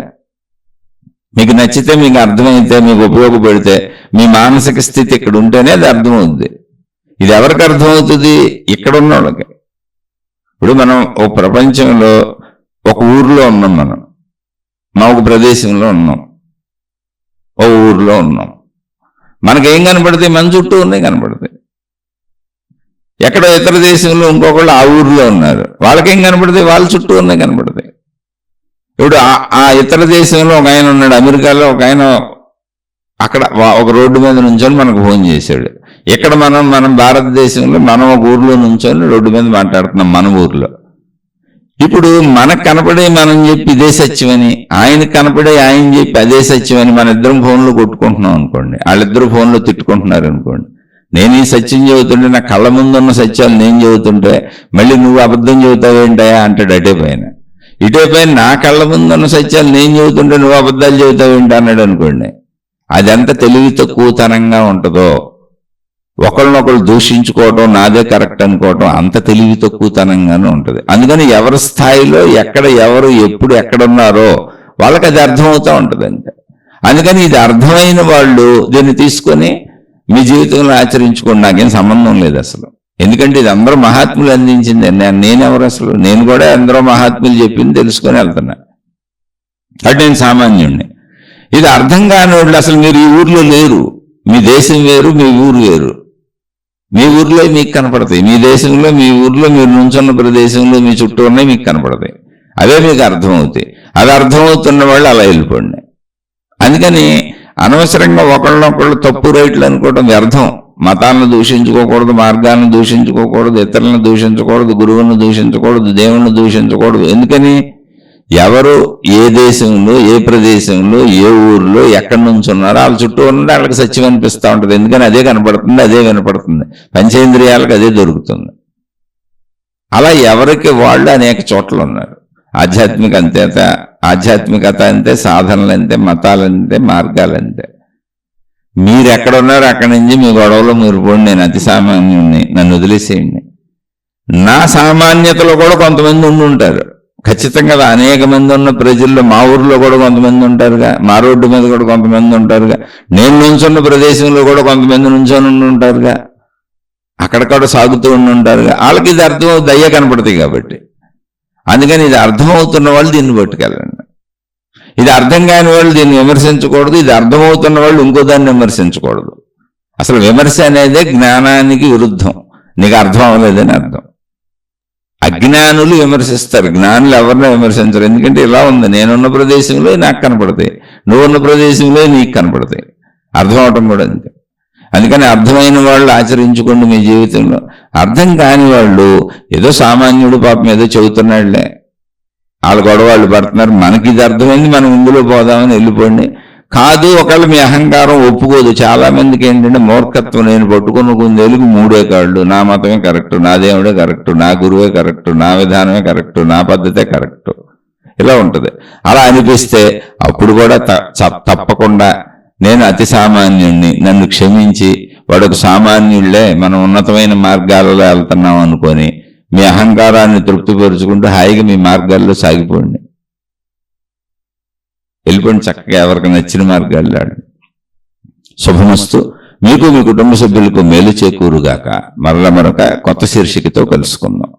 మీకు నచ్చితే, మీకు అర్థమైతే, మీకు ఉపయోగపడితే, మీ మానసిక స్థితి ఇక్కడ ఉంటేనే అది అర్థమవుతుంది. ఇది ఎవరికి అర్థమవుతుంది? ఇక్కడ ఉన్న వాళ్ళకి. ఇప్పుడు మనం ఒక ప్రపంచంలో ఒక ఊర్లో ఉన్నాం, మనం ఒక ప్రదేశంలో ఉన్నాం, ఒక ఊర్లో ఉన్నాం. మనకేం కనపడతాయి? మన చుట్టూ ఉన్నాయి కనపడతాయి. ఎక్కడో ఇతర దేశంలో ఇంకొకళ్ళు ఆ ఊర్లో ఉన్నారు, వాళ్ళకేం కనపడతాయి? వాళ్ళ చుట్టూ ఉన్నాయి కనపడతాయి. ఇప్పుడు ఆ ఇతర దేశంలో ఒక ఆయన ఉన్నాడు, అమెరికాలో ఒక ఆయన, అక్కడ ఒక రోడ్డు మీద నుంచొని మనకు ఫోన్ చేశాడు. ఇక్కడ మనం భారతదేశంలో మనం ఒక ఊర్లో నుంచొని రోడ్డు మీద మాట్లాడుతున్నాం, మన ఊర్లో. ఇప్పుడు మనకు కనపడే మనం చెప్పి ఇదే సత్యమని, ఆయనకు కనపడే ఆయన చెప్పి అదే సత్యమని మన ఇద్దరం ఫోన్లో కొట్టుకుంటున్నాం అనుకోండి, వాళ్ళిద్దరు ఫోన్లో తిట్టుకుంటున్నారు అనుకోండి. నేను ఈ సత్యం చెబుతుంటే, నా కళ్ళ ముందున్న సత్యాలు నేను చెబుతుంటే మళ్ళీ నువ్వు అబద్ధం చెబుతావేంటాయా అంటాడు అటే పైన. ఇటే పైన నా కళ్ళ ముందున్న సత్యాలు నేను చెబుతుంటే నువ్వు అబద్ధాలు చెబుతావేంటి అన్నాడు అనుకోండి. అదంతా తెలివి తక్కువతనంగా ఉంటుందో, ఒకళ్ళనొకళ్ళు దూషించుకోవటం, నాదే కరెక్ట్ అనుకోవటం అంత తెలివి తక్కువతనంగానే ఉంటుంది. అందుకని ఎవరి స్థాయిలో ఎక్కడ ఎవరు ఎప్పుడు ఎక్కడున్నారో వాళ్ళకి అది అర్థమవుతూ ఉంటుంది అంతే. అందుకని ఇది అర్థమైన వాళ్ళు దీన్ని తీసుకొని మీ జీవితంలో ఆచరించుకోండి, నాకేం సంబంధం లేదు అసలు. ఎందుకంటే ఇది అందరూ మహాత్ములు అందించింది. నేనెవరు అసలు? నేను కూడా అందరూ మహాత్ములు చెప్పింది తెలుసుకొని వెళ్తున్నా. అంటే నేను సామాన్యుడిని. ఇది అర్థం కాని వాళ్ళు అసలు మీరు ఈ ఊర్లో లేరు. మీ దేశం వేరు, మీ ఊరు వేరు. మీ ఊర్లో మీకు కనపడతాయి, మీ దేశంలో మీ ఊర్లో మీరు నుంచున్న ప్రదేశంలో మీ చుట్టూ ఉన్నాయి మీకు కనపడతాయి. అవే మీకు అర్థమవుతాయి. అది అర్థమవుతున్న వాళ్ళు అలా వెళ్ళిపోండి. అందుకని అనవసరంగా ఒకళ్ళనొకళ్ళు తప్పు రైట్లు అనుకోవడం వ్యర్థం. మతాలను దూషించుకోకూడదు, మార్గాలను దూషించుకోకూడదు, ఇతరులను దూషించకూడదు, గురువులను దూషించకూడదు, దేవుణ్ణి దూషించకూడదు. ఎందుకని ఎవరు ఏ దేశంలో, ఏ ప్రదేశంలో, ఏ ఊరిలో ఎక్కడి నుంచి ఉన్నారో వాళ్ళ చుట్టూ ఉన్నది వాళ్ళకి సత్యం అనిపిస్తూ ఉంటుంది. ఎందుకని అదే కనపడుతుంది, అదే వినపడుతుంది, పంచేంద్రియాలకు అదే దొరుకుతుంది. అలా ఎవరికి వాళ్ళు అనేక చోట్ల ఉన్నారు. ఆధ్యాత్మికత అంతే, సాధనలు అంతే, మతాలు అంతే, మార్గాలు అంతే. మీరు ఎక్కడున్నారో అక్కడి నుంచి మీ గొడవలో మీరు పోండి. నేను అతి సామాన్యుడిని, నన్ను వదిలేసేయండి. నా సామాన్యతలో కూడా కొంతమంది ఉండి ఉంటారు ఖచ్చితంగా. అనేక మంది ఉన్న ప్రజల్లో మా ఊర్లో కూడా కొంతమంది ఉంటారుగా, మా రోడ్డు మీద కూడా కొంతమంది ఉంటారుగా, నేను నుంచున్న ప్రదేశంలో కూడా కొంతమంది నుంచొని ఉండి ఉంటారుగా, అక్కడక్కడ సాగుతూ ఉండి ఉంటారుగా. వాళ్ళకి ఇది అర్థం దయ్య కనపడతాయి కాబట్టి. అందుకని ఇది అర్థమవుతున్న వాళ్ళు దీన్ని పట్టుకెళ్ళండి. ఇది అర్థం కాని వాళ్ళు దీన్ని విమర్శించకూడదు. ఇది అర్థమవుతున్న వాళ్ళు ఇంకో దాన్ని విమర్శించకూడదు. అసలు విమర్శ అనేదే జ్ఞానానికి విరుద్ధం. నీకు అర్థం అవ్వలేదని అర్థం. అజ్ఞానులు విమర్శిస్తారు, జ్ఞానులు ఎవరిని విమర్శించరు. ఎందుకంటే ఇలా ఉంది, నేనున్న ప్రదేశంలో నాకు కనపడతాయి, నువ్వున్న ప్రదేశంలో నీకు కనపడతాయి. అర్థం అవటం కూడా అంతే. అందుకని అర్థమైన వాళ్ళు ఆచరించుకోండి మీ జీవితంలో. అర్థం కాని వాళ్ళు ఏదో సామాన్యుడు పాపం ఏదో చెబుతున్నాడులే, వాళ్ళ గొడవ వాళ్ళు పడుతున్నారు, మనకి ఇది అర్థమైంది మనం ఇందులో పోదామని వెళ్ళిపోండి. కాదు, ఒకళ్ళు మీ అహంకారం ఒప్పుకోదు. చాలా మందికి ఏంటంటే మూర్ఖత్వం. నేను పట్టుకున్న కొందేళ్ళకి 3 కాళ్ళు, నా మతమే కరెక్టు, నా దేవుడే కరెక్టు, నా గురువే కరెక్టు, నా విధానమే కరెక్టు, నా పద్ధతే కరెక్టు, ఇలా ఉంటుంది. అలా అనిపిస్తే అప్పుడు కూడా తప్పకుండా నేను అతి సామాన్యుణ్ణి, నన్ను క్షమించి, వాడొక సామాన్యుళ్లే, మనం ఉన్నతమైన మార్గాలలో వెళ్తున్నాం అనుకొని మీ అహంకారాన్ని తృప్తిపరుచుకుంటూ హాయిగా మీ మార్గాల్లో సాగిపోండి. వెళ్ళిపోండి చక్కగా, ఎవరికి నచ్చిన మార్గాల్లో ఆడండి. శుభమస్తు. మీకు మీ కుటుంబ సభ్యులకు మేలు చేకూరుగాక. మరొక కొత్త శీర్షికతో కలుసుకుందాం.